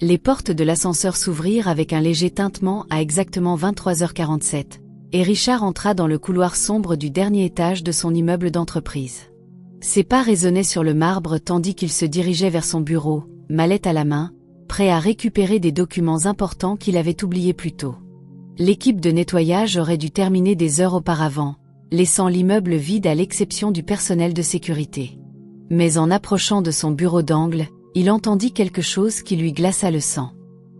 Les portes de l'ascenseur s'ouvrirent avec un léger tintement à exactement 23h47, et Richard entra dans le couloir sombre du dernier étage de son immeuble d'entreprise. Ses pas résonnaient sur le marbre tandis qu'il se dirigeait vers son bureau, mallette à la main, prêt à récupérer des documents importants qu'il avait oubliés plus tôt. L'équipe de nettoyage aurait dû terminer des heures auparavant, laissant l'immeuble vide à l'exception du personnel de sécurité. Mais en approchant de son bureau d'angle, il entendit quelque chose qui lui glaça le sang.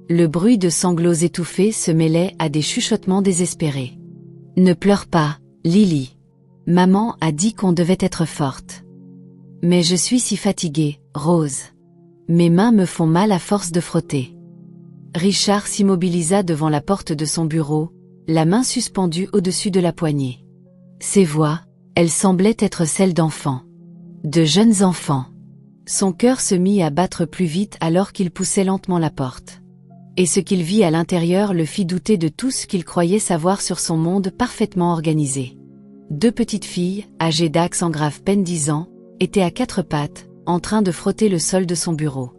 Le bruit de sanglots étouffés se mêlait à des chuchotements désespérés. « Ne pleure pas, Lily. Maman a dit qu'on devait être forte. Mais je suis si fatiguée, Rose. Mes mains me font mal à force de frotter. » Richard s'immobilisa devant la porte de son bureau, la main suspendue au-dessus de la poignée. Ses voix, elles semblaient être celles d'enfants. De jeunes enfants. Son cœur se mit à battre plus vite alors qu'il poussait lentement la porte. Et ce qu'il vit à l'intérieur le fit douter de tout ce qu'il croyait savoir sur son monde parfaitement organisé. 2 petites filles, âgées d'Ax en grave peine 10 ans, étaient à 4 pattes, en train de frotter le sol de son bureau.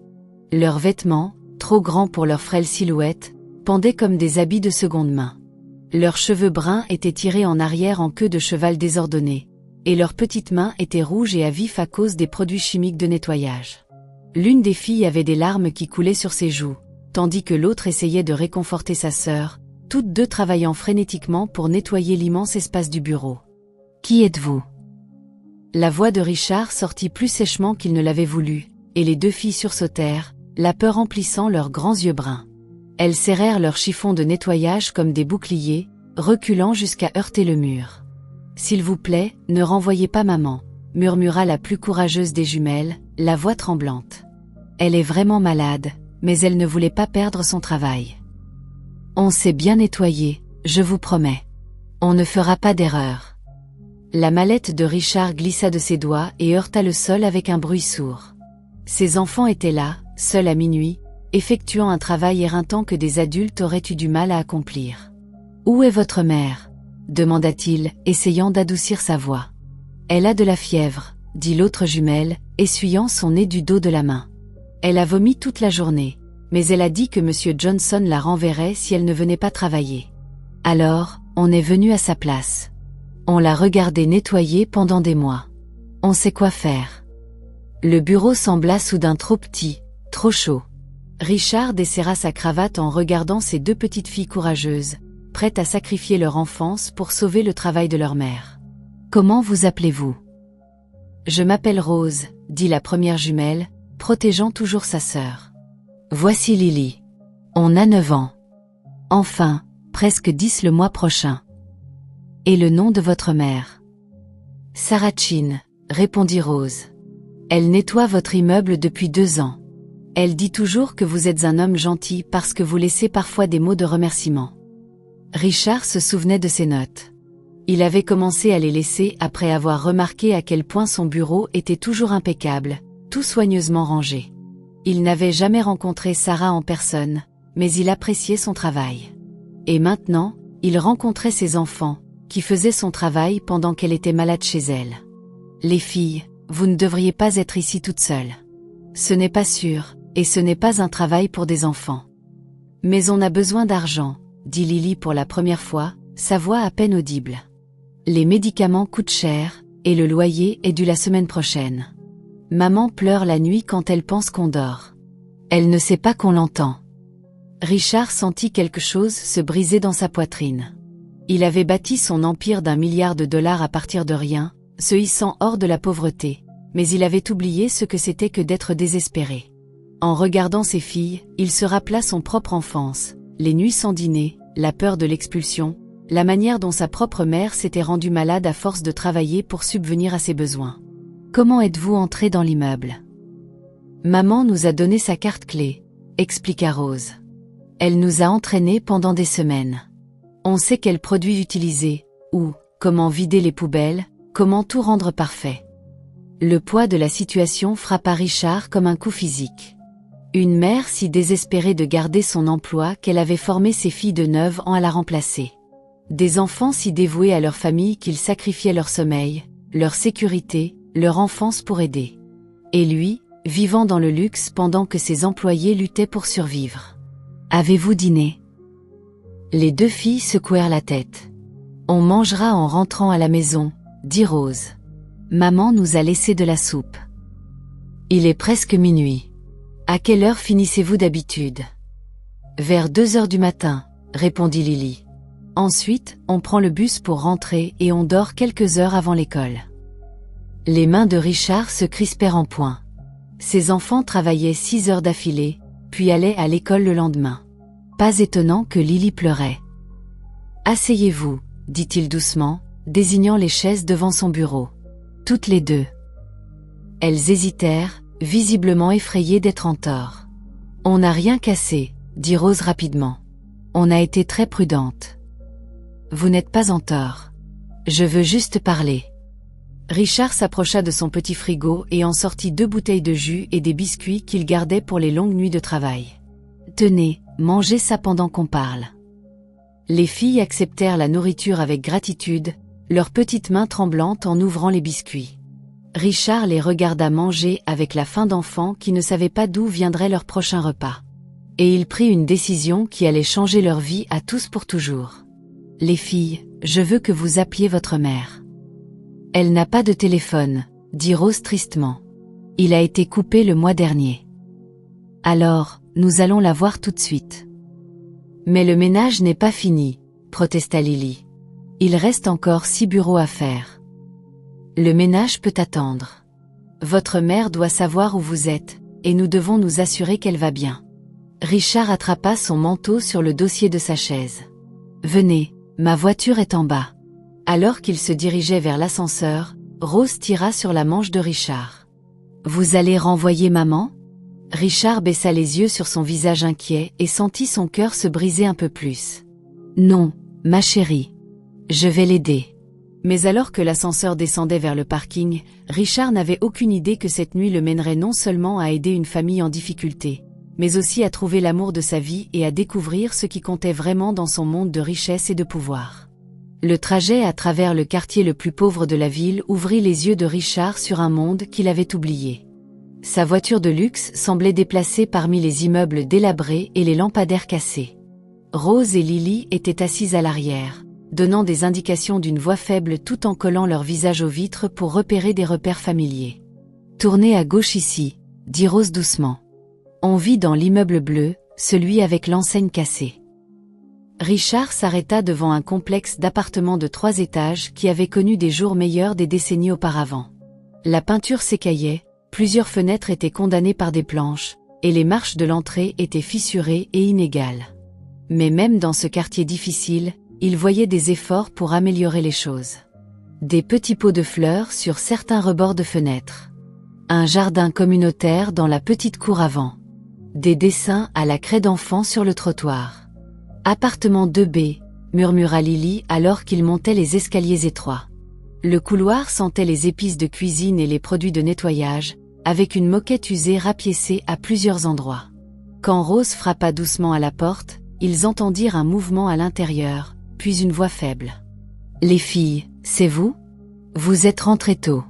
Leurs vêtements, trop grands pour leur frêle silhouette, pendaient comme des habits de seconde main. Leurs cheveux bruns étaient tirés en arrière en queue de cheval désordonnée, et leurs petites mains étaient rouges et à vif à cause des produits chimiques de nettoyage. L'une des filles avait des larmes qui coulaient sur ses joues, tandis que l'autre essayait de réconforter sa sœur, toutes deux travaillant frénétiquement pour nettoyer l'immense espace du bureau. « Qui êtes-vous » La voix de Richard sortit plus sèchement qu'il ne l'avait voulu, et les 2 filles sursautèrent, la peur emplissant leurs grands yeux bruns. Elles serrèrent leurs chiffons de nettoyage comme des boucliers, reculant jusqu'à heurter le mur. « S'il vous plaît, ne renvoyez pas maman », murmura la plus courageuse des jumelles, la voix tremblante. Elle est vraiment malade, mais elle ne voulait pas perdre son travail. On s'est bien nettoyé, je vous promets. On ne fera pas d'erreur. La mallette de Richard glissa de ses doigts et heurta le sol avec un bruit sourd. Ses enfants étaient là, seuls à minuit, effectuant un travail éreintant que des adultes auraient eu du mal à accomplir. « Où est votre mère ?» demanda-t-il, essayant d'adoucir sa voix. « Elle a de la fièvre, » dit l'autre jumelle, essuyant son nez du dos de la main. « Elle a vomi toute la journée, mais elle a dit que M. Johnson la renverrait si elle ne venait pas travailler. Alors, on est venu à sa place. On l'a regardée nettoyer pendant des mois. On sait quoi faire. » Le bureau sembla soudain trop petit, trop chaud. Richard desserra sa cravate en regardant ces 2 petites filles courageuses, prêtes à sacrifier leur enfance pour sauver le travail de leur mère. « Comment vous appelez-vous » ? « Je m'appelle Rose, » dit la première jumelle, protégeant toujours sa sœur. « Voici Lily. On a 9 ans. Enfin, presque 10 le mois prochain. »« Et le nom de votre mère ?» ?»« Sarah Chin, » répondit Rose. « Elle nettoie votre immeuble depuis 2 ans. Elle dit toujours que vous êtes un homme gentil parce que vous laissez parfois des mots de remerciement. » Richard se souvenait de ses notes. Il avait commencé à les laisser après avoir remarqué à quel point son bureau était toujours impeccable, tout soigneusement rangé. Il n'avait jamais rencontré Sarah en personne, mais il appréciait son travail. Et maintenant, il rencontrait ses enfants, qui faisaient son travail pendant qu'elle était malade chez elle. « Les filles, vous ne devriez pas être ici toutes seules. Ce n'est pas sûr, et ce n'est pas un travail pour des enfants. Mais on a besoin d'argent, » dit Lily pour la première fois, sa voix à peine audible. « Les médicaments coûtent cher, et le loyer est dû la semaine prochaine. Maman pleure la nuit quand elle pense qu'on dort. Elle ne sait pas qu'on l'entend. » Richard sentit quelque chose se briser dans sa poitrine. Il avait bâti son empire d'1 milliard de dollars à partir de rien, se hissant hors de la pauvreté, mais il avait oublié ce que c'était que d'être désespéré. En regardant ses filles, il se rappela son propre enfance, les nuits sans dîner, la peur de l'expulsion, la manière dont sa propre mère s'était rendue malade à force de travailler pour subvenir à ses besoins. « Comment êtes-vous entré dans l'immeuble ?»« Maman nous a donné sa carte clé, » expliqua Rose. « Elle nous a entraînés pendant des semaines. On sait quels produits utiliser, où, comment vider les poubelles, comment tout rendre parfait. » Le poids de la situation frappa Richard comme un coup physique. Une mère si désespérée de garder son emploi qu'elle avait formé ses filles de 9 ans à la remplacer. Des enfants si dévoués à leur famille qu'ils sacrifiaient leur sommeil, leur sécurité, leur enfance pour aider. Et lui, vivant dans le luxe pendant que ses employés luttaient pour survivre. Avez-vous dîné? Les deux filles secouèrent la tête. On mangera en rentrant à la maison, dit Rose. Maman nous a laissé de la soupe. Il est presque minuit. À quelle heure finissez-vous d'habitude? Vers 2 heures du matin, répondit Lily. Ensuite, on prend le bus pour rentrer et on dort quelques heures avant l'école. Les mains de Richard se crispèrent en poing. Ses enfants travaillaient 6 heures d'affilée, puis allaient à l'école le lendemain. Pas étonnant que Lily pleurait. Asseyez-vous, dit-il doucement, désignant les chaises devant son bureau. Toutes les deux. Elles hésitèrent, visiblement effrayées d'être en tort. On n'a rien cassé, dit Rose rapidement. On a été très prudente. Vous n'êtes pas en tort. Je veux juste parler. Richard s'approcha de son petit frigo et en sortit 2 bouteilles de jus et des biscuits qu'il gardait pour les longues nuits de travail. Tenez, mangez ça pendant qu'on parle. Les filles acceptèrent la nourriture avec gratitude, leurs petites mains tremblantes en ouvrant les biscuits. Richard les regarda manger avec la faim d'enfants qui ne savaient pas d'où viendrait leur prochain repas. Et il prit une décision qui allait changer leur vie à tous pour toujours. Les filles, je veux que vous appeliez votre mère. Elle n'a pas de téléphone, dit Rose tristement. Il a été coupé le mois dernier. Alors, nous allons la voir tout de suite. Mais le ménage n'est pas fini, protesta Lily. Il reste encore 6 bureaux à faire. Le ménage peut attendre. Votre mère doit savoir où vous êtes, et nous devons nous assurer qu'elle va bien. Richard attrapa son manteau sur le dossier de sa chaise. Venez, ma voiture est en bas. Alors qu'il se dirigeait vers l'ascenseur, Rose tira sur la manche de Richard. Vous allez renvoyer maman? Richard baissa les yeux sur son visage inquiet et sentit son cœur se briser un peu plus. Non, ma chérie. Je vais l'aider. Mais alors que l'ascenseur descendait vers le parking, Richard n'avait aucune idée que cette nuit le mènerait non seulement à aider une famille en difficulté, mais aussi à trouver l'amour de sa vie et à découvrir ce qui comptait vraiment dans son monde de richesse et de pouvoir. Le trajet à travers le quartier le plus pauvre de la ville ouvrit les yeux de Richard sur un monde qu'il avait oublié. Sa voiture de luxe semblait déplacée parmi les immeubles délabrés et les lampadaires cassés. Rose et Lily étaient assises à l'arrière, donnant des indications d'une voix faible tout en collant leur visage aux vitres pour repérer des repères familiers. « Tournez à gauche ici », dit Rose doucement. « On vit dans l'immeuble bleu, celui avec l'enseigne cassée. » Richard s'arrêta devant un complexe d'appartements de 3 étages qui avait connu des jours meilleurs des décennies auparavant. La peinture s'écaillait, plusieurs fenêtres étaient condamnées par des planches, et les marches de l'entrée étaient fissurées et inégales. Mais même dans ce quartier difficile, il voyait des efforts pour améliorer les choses. Des petits pots de fleurs sur certains rebords de fenêtres. Un jardin communautaire dans la petite cour avant. Des dessins à la craie d'enfant sur le trottoir. Appartement 2B, murmura Lily alors qu'il montait les escaliers étroits. Le couloir sentait les épices de cuisine et les produits de nettoyage, avec une moquette usée rapiécée à plusieurs endroits. Quand Rose frappa doucement à la porte, ils entendirent un mouvement à l'intérieur, puis une voix faible. « Les filles, c'est vous? Vous êtes rentrées tôt.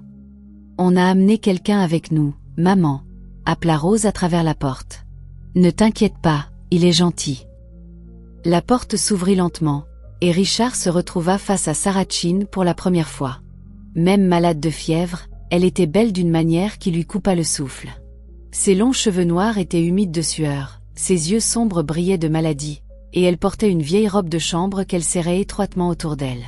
On a amené quelqu'un avec nous, maman, » appela Rose à travers la porte. « Ne t'inquiète pas, il est gentil. » La porte s'ouvrit lentement, et Richard se retrouva face à Sarah Chin pour la première fois. Même malade de fièvre, elle était belle d'une manière qui lui coupa le souffle. Ses longs cheveux noirs étaient humides de sueur, ses yeux sombres brillaient de maladie, et elle portait une vieille robe de chambre qu'elle serrait étroitement autour d'elle.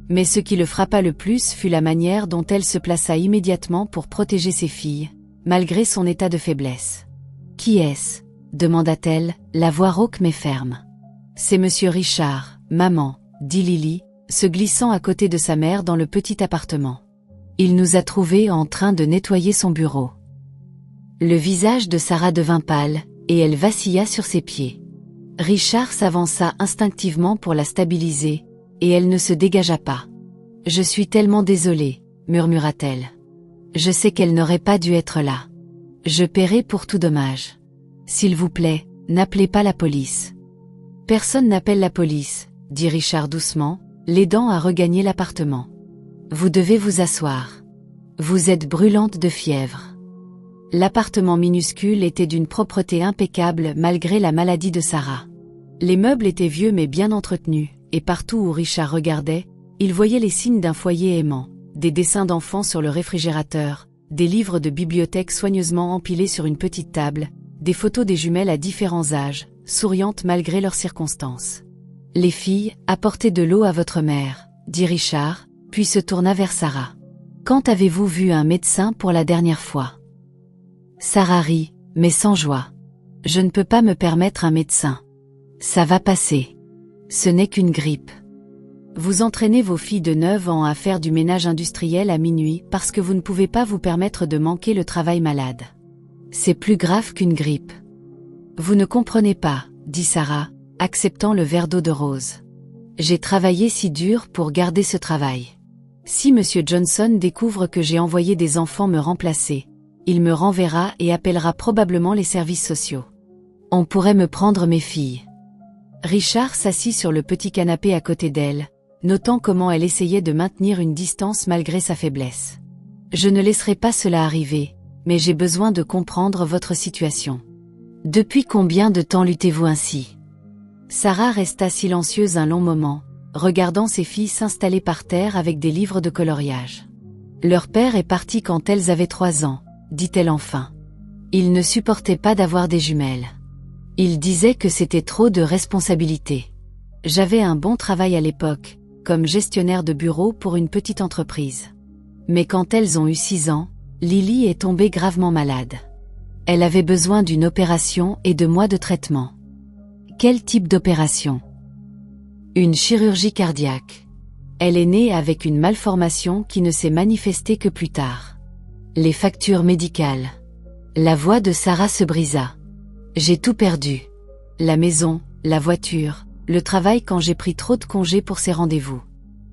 Mais ce qui le frappa le plus fut la manière dont elle se plaça immédiatement pour protéger ses filles, malgré son état de faiblesse. « Qui est-ce » demanda-t-elle, la voix rauque mais ferme. « C'est monsieur Richard, maman, » dit Lily, se glissant à côté de sa mère dans le petit appartement. « Il nous a trouvés en train de nettoyer son bureau. » Le visage de Sarah devint pâle, et elle vacilla sur ses pieds. Richard s'avança instinctivement pour la stabiliser, et elle ne se dégagea pas. « Je suis tellement désolée, » murmura-t-elle. « Je sais qu'elle n'aurait pas dû être là. Je paierai pour tout dommage. S'il vous plaît, n'appelez pas la police. » « Personne n'appelle la police, » dit Richard doucement, l'aidant à regagner l'appartement. « Vous devez vous asseoir. Vous êtes brûlante de fièvre. » L'appartement minuscule était d'une propreté impeccable malgré la maladie de Sarah. Les meubles étaient vieux mais bien entretenus, et partout où Richard regardait, il voyait les signes d'un foyer aimant, des dessins d'enfants sur le réfrigérateur, des livres de bibliothèque soigneusement empilés sur une petite table, des photos des jumelles à différents âges, souriantes malgré leurs circonstances. « Les filles, apportez de l'eau à votre mère, » dit Richard, puis se tourna vers Sarah. « Quand avez-vous vu un médecin pour la dernière fois ?» Sarah rit, mais sans joie. « Je ne peux pas me permettre un médecin. Ça va passer. Ce n'est qu'une grippe. » Vous entraînez vos filles de 9 ans à faire du ménage industriel à minuit parce que vous ne pouvez pas vous permettre de manquer le travail malade. C'est plus grave qu'une grippe. Vous ne comprenez pas, dit Sarah, acceptant le verre d'eau de Rose. J'ai travaillé si dur pour garder ce travail. Si Monsieur Johnson découvre que j'ai envoyé des enfants me remplacer, il me renverra et appellera probablement les services sociaux. On pourrait me prendre mes filles. Richard s'assit sur le petit canapé à côté d'elle, notant comment elle essayait de maintenir une distance malgré sa faiblesse. Je ne laisserai pas cela arriver, mais j'ai besoin de comprendre votre situation. Depuis combien de temps luttez-vous ainsi ? Sarah resta silencieuse un long moment, regardant ses filles s'installer par terre avec des livres de coloriage. Leur père est parti quand elles avaient 3 ans, dit-elle enfin. Il ne supportait pas d'avoir des jumelles. Il disait que c'était trop de responsabilités. J'avais un bon travail à l'époque, comme gestionnaire de bureau pour une petite entreprise. Mais quand elles ont eu 6 ans, Lily est tombée gravement malade. Elle avait besoin d'une opération et de mois de traitement. Quel type d'opération ? Une chirurgie cardiaque. Elle est née avec une malformation qui ne s'est manifestée que plus tard. Les factures médicales. La voix de Sarah se brisa. J'ai tout perdu. La maison, la voiture, le travail quand j'ai pris trop de congés pour ces rendez-vous.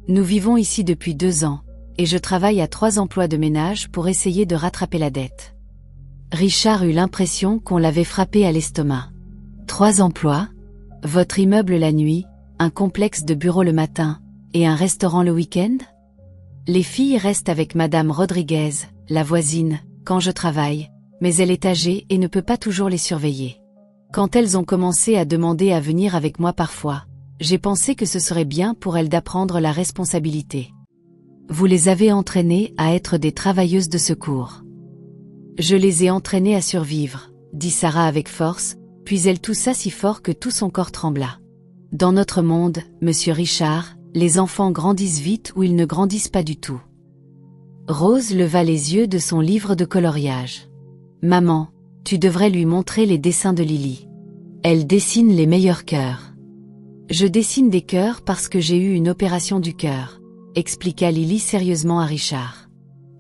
Nous vivons ici depuis 2 ans, et je travaille à 3 emplois de ménage pour essayer de rattraper la dette. Richard eut l'impression qu'on l'avait frappé à l'estomac. 3 emplois ? Votre immeuble la nuit, un complexe de bureaux le matin, et un restaurant le week-end ? Les filles restent avec Madame Rodriguez, la voisine, quand je travaille, mais elle est âgée et ne peut pas toujours les surveiller. Quand elles ont commencé à demander à venir avec moi parfois, j'ai pensé que ce serait bien pour elles d'apprendre la responsabilité. Vous les avez entraînées à être des travailleuses de secours. Je les ai entraînées à survivre, dit Sarah avec force, puis elle toussa si fort que tout son corps trembla. Dans notre monde, Monsieur Richard, les enfants grandissent vite ou ils ne grandissent pas du tout. Rose leva les yeux de son livre de coloriage. Maman, tu devrais lui montrer les dessins de Lily. Elle dessine les meilleurs cœurs. Je dessine des cœurs parce que j'ai eu une opération du cœur, expliqua Lily sérieusement à Richard.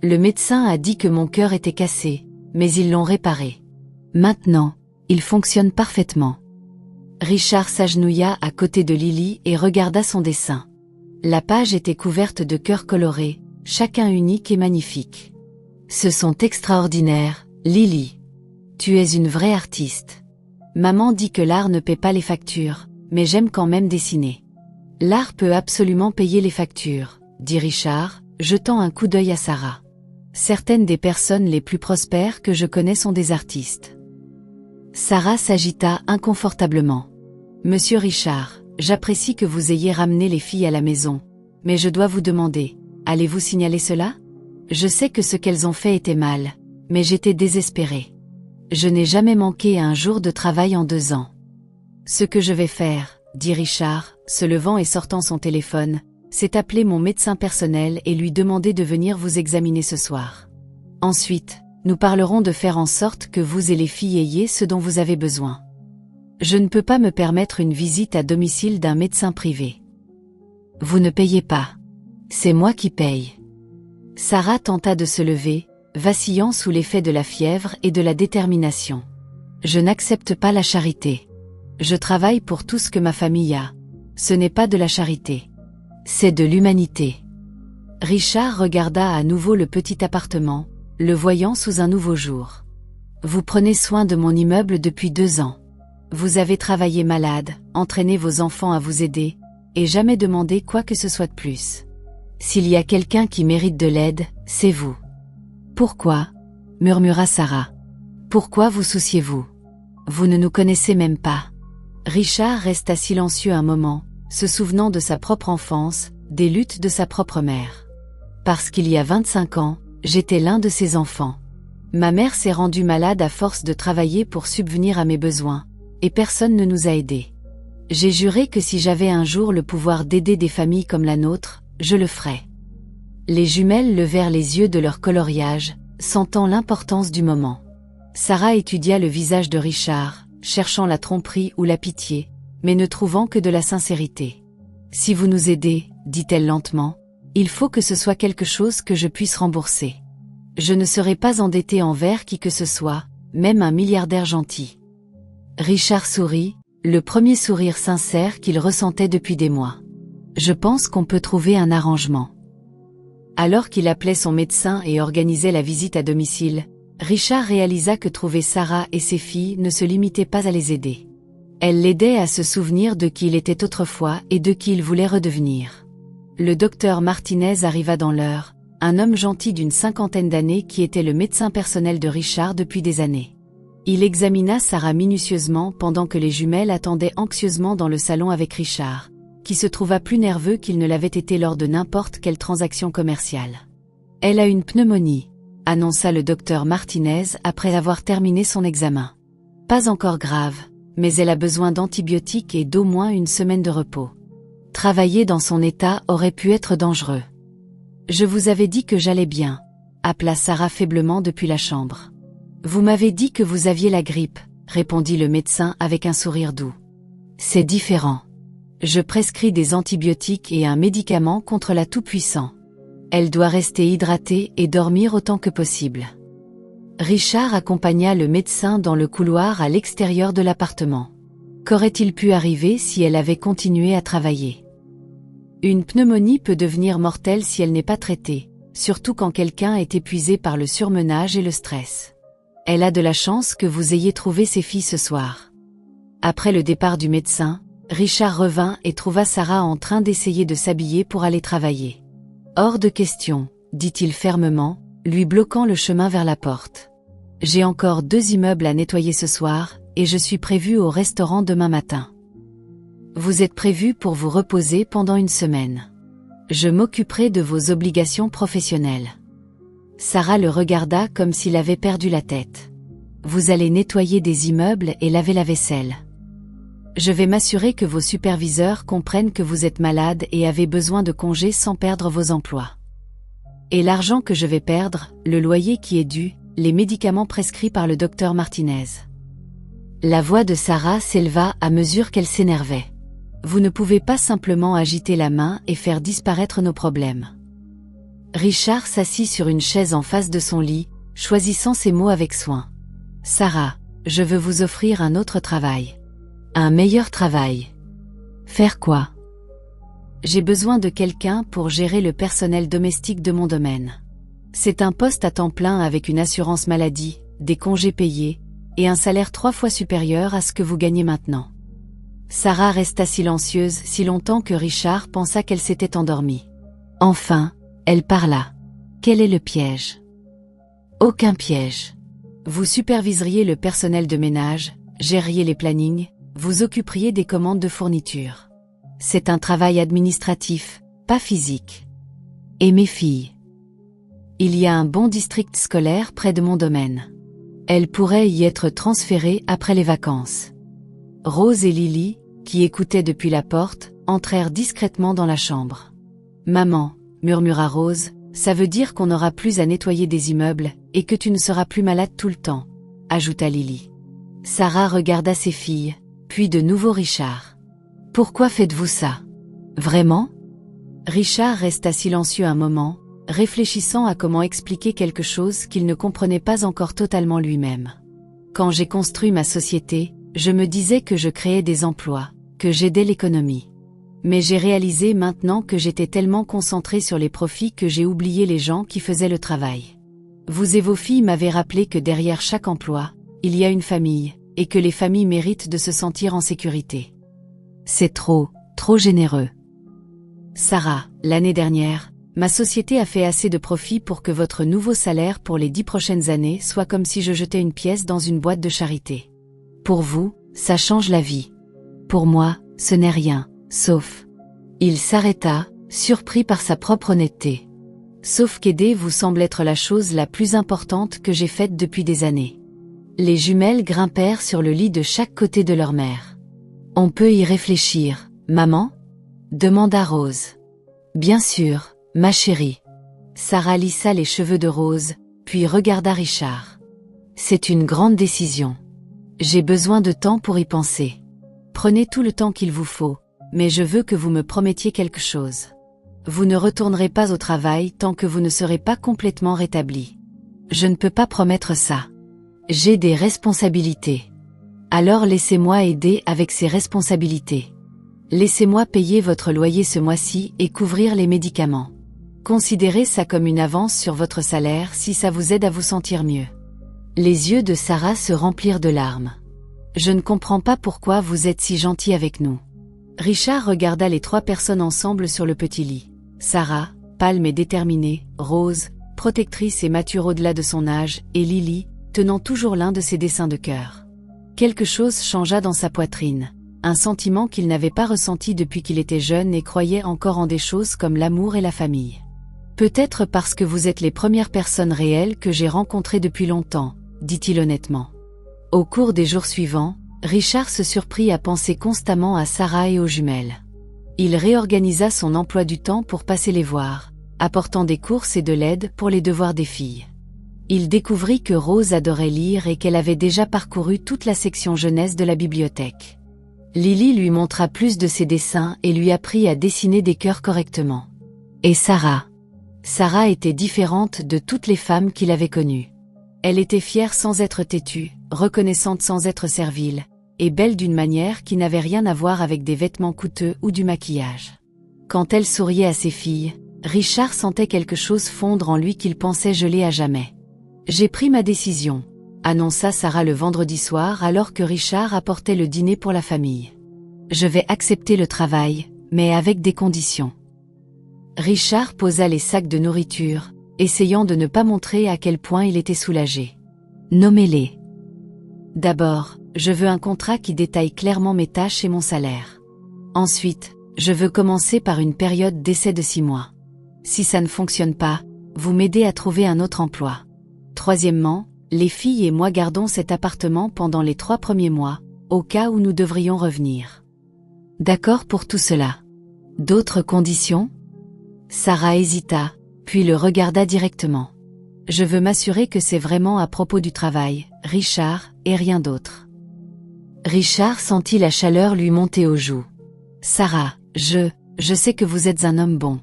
Le médecin a dit que mon cœur était cassé, mais ils l'ont réparé. Maintenant, il fonctionne parfaitement. Richard s'agenouilla à côté de Lily et regarda son dessin. La page était couverte de cœurs colorés, chacun unique et magnifique. Ce sont extraordinaires, Lily. Tu es une vraie artiste. Maman dit que l'art ne paie pas les factures, mais j'aime quand même dessiner. L'art peut absolument payer les factures, dit Richard, jetant un coup d'œil à Sarah. Certaines des personnes les plus prospères que je connais sont des artistes. Sarah s'agita inconfortablement. Monsieur Richard, j'apprécie que vous ayez ramené les filles à la maison, mais je dois vous demander, allez-vous signaler cela ? Je sais que ce qu'elles ont fait était mal, mais j'étais désespérée. Je n'ai jamais manqué à un jour de travail en 2 ans. Ce que je vais faire, dit Richard, se levant et sortant son téléphone, c'est appeler mon médecin personnel et lui demander de venir vous examiner ce soir. Ensuite, nous parlerons de faire en sorte que vous et les filles ayez ce dont vous avez besoin. Je ne peux pas me permettre une visite à domicile d'un médecin privé. Vous ne payez pas. C'est moi qui paye. Sarah tenta de se lever, vacillant sous l'effet de la fièvre et de la détermination. Je n'accepte pas la charité. Je travaille pour tout ce que ma famille a. Ce n'est pas de la charité. C'est de l'humanité. Richard regarda à nouveau le petit appartement, le voyant sous un nouveau jour. Vous prenez soin de mon immeuble depuis 2 ans. Vous avez travaillé malade, entraîné vos enfants à vous aider, et jamais demandé quoi que ce soit de plus. S'il y a quelqu'un qui mérite de l'aide, c'est vous. Pourquoi ? Murmura Sarah. Pourquoi vous souciez-vous? Vous ne nous connaissez même pas. Richard resta silencieux un moment, se souvenant de sa propre enfance, des luttes de sa propre mère. Parce qu'il y a 25 ans, j'étais l'un de ses enfants. Ma mère s'est rendue malade à force de travailler pour subvenir à mes besoins, et personne ne nous a aidés. J'ai juré que si j'avais un jour le pouvoir d'aider des familles comme la nôtre, je le ferais. Les jumelles levèrent les yeux de leur coloriage, sentant l'importance du moment. Sarah étudia le visage de Richard, cherchant la tromperie ou la pitié, mais ne trouvant que de la sincérité. « Si vous nous aidez, dit-elle lentement, il faut que ce soit quelque chose que je puisse rembourser. Je ne serai pas endettée envers qui que ce soit, même un milliardaire gentil. » Richard sourit, le premier sourire sincère qu'il ressentait depuis des mois. « Je pense qu'on peut trouver un arrangement. » Alors qu'il appelait son médecin et organisait la visite à domicile, Richard réalisa que trouver Sarah et ses filles ne se limitait pas à les aider. Elle l'aidait à se souvenir de qui il était autrefois et de qui il voulait redevenir. Le docteur Martinez arriva dans l'heure, un homme gentil d'une 50aine d'années qui était le médecin personnel de Richard depuis des années. Il examina Sarah minutieusement pendant que les jumelles attendaient anxieusement dans le salon avec Richard, qui se trouva plus nerveux qu'il ne l'avait été lors de n'importe quelle transaction commerciale. « Elle a une pneumonie », annonça le docteur Martinez après avoir terminé son examen. « Pas encore grave, mais elle a besoin d'antibiotiques et d'au moins une semaine de repos. Travailler dans son état aurait pu être dangereux. »« Je vous avais dit que j'allais bien », appela Sarah faiblement depuis la chambre. « Vous m'avez dit que vous aviez la grippe », répondit le médecin avec un sourire doux. « C'est différent. Je prescris des antibiotiques et un médicament contre la tout-puissant. Elle doit rester hydratée et dormir autant que possible. » Richard accompagna le médecin dans le couloir à l'extérieur de l'appartement. Qu'aurait-il pu arriver si elle avait continué à travailler? Une pneumonie peut devenir mortelle si elle n'est pas traitée, surtout quand quelqu'un est épuisé par le surmenage et le stress. Elle a de la chance que vous ayez trouvé ses filles ce soir. Après le départ du médecin, Richard revint et trouva Sarah en train d'essayer de s'habiller pour aller travailler. « Hors de question, » dit-il fermement, lui bloquant le chemin vers la porte. « J'ai encore 2 immeubles à nettoyer ce soir, et je suis prévu au restaurant demain matin. Vous êtes prévu pour vous reposer pendant une semaine. Je m'occuperai de vos obligations professionnelles. » Sarah le regarda comme s'il avait perdu la tête. « Vous allez nettoyer des immeubles et laver la vaisselle. Je vais m'assurer que vos superviseurs comprennent que vous êtes malade et avez besoin de congés sans perdre vos emplois. Et l'argent que je vais perdre, le loyer qui est dû, les médicaments prescrits par le docteur Martinez. » La voix de Sarah s'éleva à mesure qu'elle s'énervait. « Vous ne pouvez pas simplement agiter la main et faire disparaître nos problèmes. » Richard s'assit sur une chaise en face de son lit, choisissant ses mots avec soin. « Sarah, je veux vous offrir un autre travail. Un meilleur travail. » « Faire quoi ? » « J'ai besoin de quelqu'un pour gérer le personnel domestique de mon domaine. C'est un poste à temps plein avec une assurance maladie, des congés payés, et un salaire 3 fois supérieur à ce que vous gagnez maintenant. » Sarah resta silencieuse si longtemps que Richard pensa qu'elle s'était endormie. Enfin, elle parla. « Quel est le piège ? » « Aucun piège. Vous superviseriez le personnel de ménage, gériez les plannings, vous occuperiez des commandes de fourniture. C'est un travail administratif, pas physique. Et mes filles. Il y a un bon district scolaire près de mon domaine. Elles pourraient y être transférées après les vacances. » Rose et Lily, qui écoutaient depuis la porte, entrèrent discrètement dans la chambre. « Maman, » murmura Rose, « ça veut dire qu'on n'aura plus à nettoyer des immeubles, et que tu ne seras plus malade tout le temps, » ajouta Lily. Sarah regarda ses filles, puis de nouveau Richard. « Pourquoi faites-vous ça ? Vraiment ?» Richard resta silencieux un moment, réfléchissant à comment expliquer quelque chose qu'il ne comprenait pas encore totalement lui-même. « Quand j'ai construit ma société, je me disais que je créais des emplois, que j'aidais l'économie. Mais j'ai réalisé maintenant que j'étais tellement concentré sur les profits que j'ai oublié les gens qui faisaient le travail. Vous et vos filles m'avez rappelé que derrière chaque emploi, il y a une famille, et que les familles méritent de se sentir en sécurité. C'est trop généreux. Sarah, l'année dernière, Ma société a fait assez de profit pour que votre nouveau salaire pour les 10 prochaines années soit comme si je jetais une pièce dans une boîte de charité. Pour vous, ça change la vie. Pour moi, ce n'est rien, sauf... Il s'arrêta, surpris par sa propre honnêteté. Sauf qu'aider vous semble être la chose la plus importante que j'ai faite depuis des années. Les jumelles grimpèrent sur le lit de chaque côté de leur mère. On peut y réfléchir, maman ? Demanda Rose. Bien sûr, ma chérie. Sarah lissa les cheveux de Rose, puis regarda Richard. C'est une grande décision. J'ai besoin de temps pour y penser. Prenez tout le temps qu'il vous faut, mais je veux que vous me promettiez quelque chose. Vous ne retournerez pas au travail tant que vous ne serez pas complètement rétabli. Je ne peux pas promettre ça. J'ai des responsabilités. Alors laissez-moi aider avec ces responsabilités. Laissez-moi payer votre loyer ce mois-ci et couvrir les médicaments. Considérez ça comme une avance sur votre salaire si ça vous aide à vous sentir mieux. Les yeux de Sarah se remplirent de larmes. Je ne comprends pas pourquoi vous êtes si gentil avec nous. Richard regarda les 3 personnes ensemble sur le petit lit. Sarah, pâle mais déterminée, Rose, protectrice et mature au-delà de son âge, et Lily, tenant toujours l'un de ses dessins de cœur. Quelque chose changea dans sa poitrine, un sentiment qu'il n'avait pas ressenti depuis qu'il était jeune et croyait encore en des choses comme l'amour et la famille. Peut-être parce que vous êtes les premières personnes réelles que j'ai rencontrées depuis longtemps, dit-il honnêtement. Au cours des jours suivants, Richard se surprit à penser constamment à Sarah et aux jumelles. Il réorganisa son emploi du temps pour passer les voir, apportant des courses et de l'aide pour les devoirs des filles. Il découvrit que Rose adorait lire et qu'elle avait déjà parcouru toute la section jeunesse de la bibliothèque. Lily lui montra plus de ses dessins et lui apprit à dessiner des cœurs correctement. Et Sarah. Sarah était différente de toutes les femmes qu'il avait connues. Elle était fière sans être têtue, reconnaissante sans être servile, et belle d'une manière qui n'avait rien à voir avec des vêtements coûteux ou du maquillage. Quand elle souriait à ses filles, Richard sentait quelque chose fondre en lui qu'il pensait geler à jamais. « J'ai pris ma décision », annonça Sarah le vendredi soir alors que Richard apportait le dîner pour la famille. « Je vais accepter le travail, mais avec des conditions. » Richard posa les sacs de nourriture, essayant de ne pas montrer à quel point il était soulagé. « Nommez-les. » « D'abord, je veux un contrat qui détaille clairement mes tâches et mon salaire. Ensuite, je veux commencer par une période d'essai de 6 mois. Si ça ne fonctionne pas, vous m'aidez à trouver un autre emploi. Troisièmement, les filles et moi gardons cet appartement pendant les 3 premiers mois, au cas où nous devrions revenir. D'accord pour tout cela. D'autres conditions ? Sarah hésita, puis le regarda directement. Je veux m'assurer que c'est vraiment à propos du travail, Richard, et rien d'autre. Richard sentit la chaleur lui monter aux joues. Sarah, je sais que vous êtes un homme bon.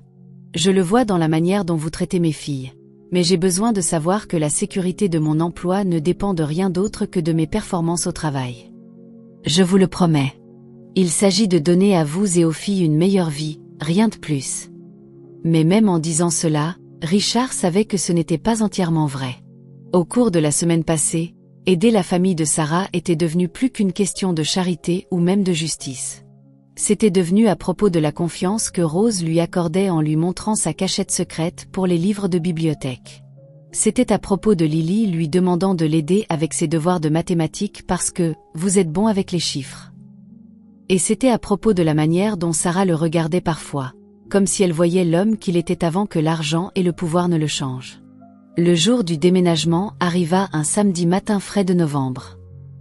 Je le vois dans la manière dont vous traitez mes filles. Mais j'ai besoin de savoir que la sécurité de mon emploi ne dépend de rien d'autre que de mes performances au travail. Je vous le promets. Il s'agit de donner à vous et aux filles une meilleure vie, rien de plus. Mais même en disant cela, Richard savait que ce n'était pas entièrement vrai. Au cours de la semaine passée, aider la famille de Sarah était devenu plus qu'une question de charité ou même de justice. C'était devenu à propos de la confiance que Rose lui accordait en lui montrant sa cachette secrète pour les livres de bibliothèque. C'était à propos de Lily lui demandant de l'aider avec ses devoirs de mathématiques parce que « vous êtes bon avec les chiffres ». Et c'était à propos de la manière dont Sarah le regardait parfois, comme si elle voyait l'homme qu'il était avant que l'argent et le pouvoir ne le changent. Le jour du déménagement arriva un samedi matin frais de novembre.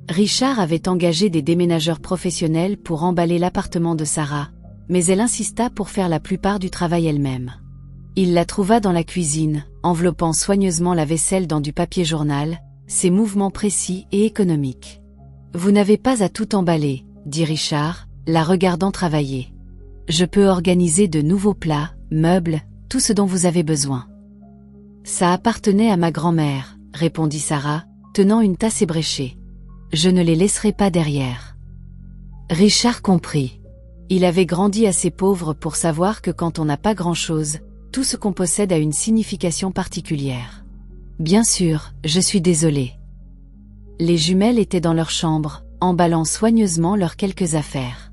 Richard avait engagé des déménageurs professionnels pour emballer l'appartement de Sarah, mais elle insista pour faire la plupart du travail elle-même. Il la trouva dans la cuisine, enveloppant soigneusement la vaisselle dans du papier journal, ses mouvements précis et économiques. « Vous n'avez pas à tout emballer, » dit Richard, la regardant travailler. « Je peux organiser de nouveaux plats, meubles, tout ce dont vous avez besoin. » Ça appartenait à ma grand-mère, répondit Sarah, tenant une tasse ébréchée. Je ne les laisserai pas derrière. Richard comprit. Il avait grandi assez pauvre pour savoir que quand on n'a pas grand-chose, tout ce qu'on possède a une signification particulière. Bien sûr, je suis désolé. Les jumelles étaient dans leur chambre, emballant soigneusement leurs quelques affaires.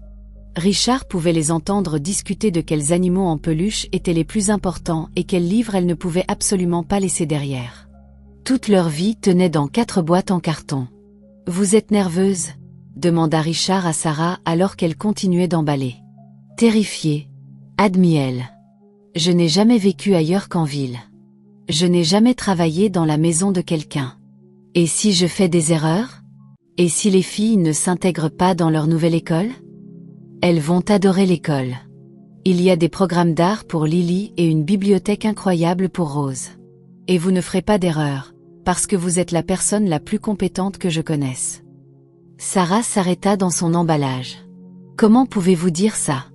Richard pouvait les entendre discuter de quels animaux en peluche étaient les plus importants et quels livres elles ne pouvaient absolument pas laisser derrière. Toute leur vie tenait dans 4 boîtes en carton. « Vous êtes nerveuse ?» demanda Richard à Sarah alors qu'elle continuait d'emballer. Terrifiée, admit-elle. Je n'ai jamais vécu ailleurs qu'en ville. Je n'ai jamais travaillé dans la maison de quelqu'un. Et si je fais des erreurs? Et si les filles ne s'intègrent pas dans leur nouvelle école? Elles vont adorer l'école. Il y a des programmes d'art pour Lily et une bibliothèque incroyable pour Rose. Et vous ne ferez pas d'erreur, parce que vous êtes la personne la plus compétente que je connaisse. Sarah s'arrêta dans son emballage. Comment pouvez-vous dire ça?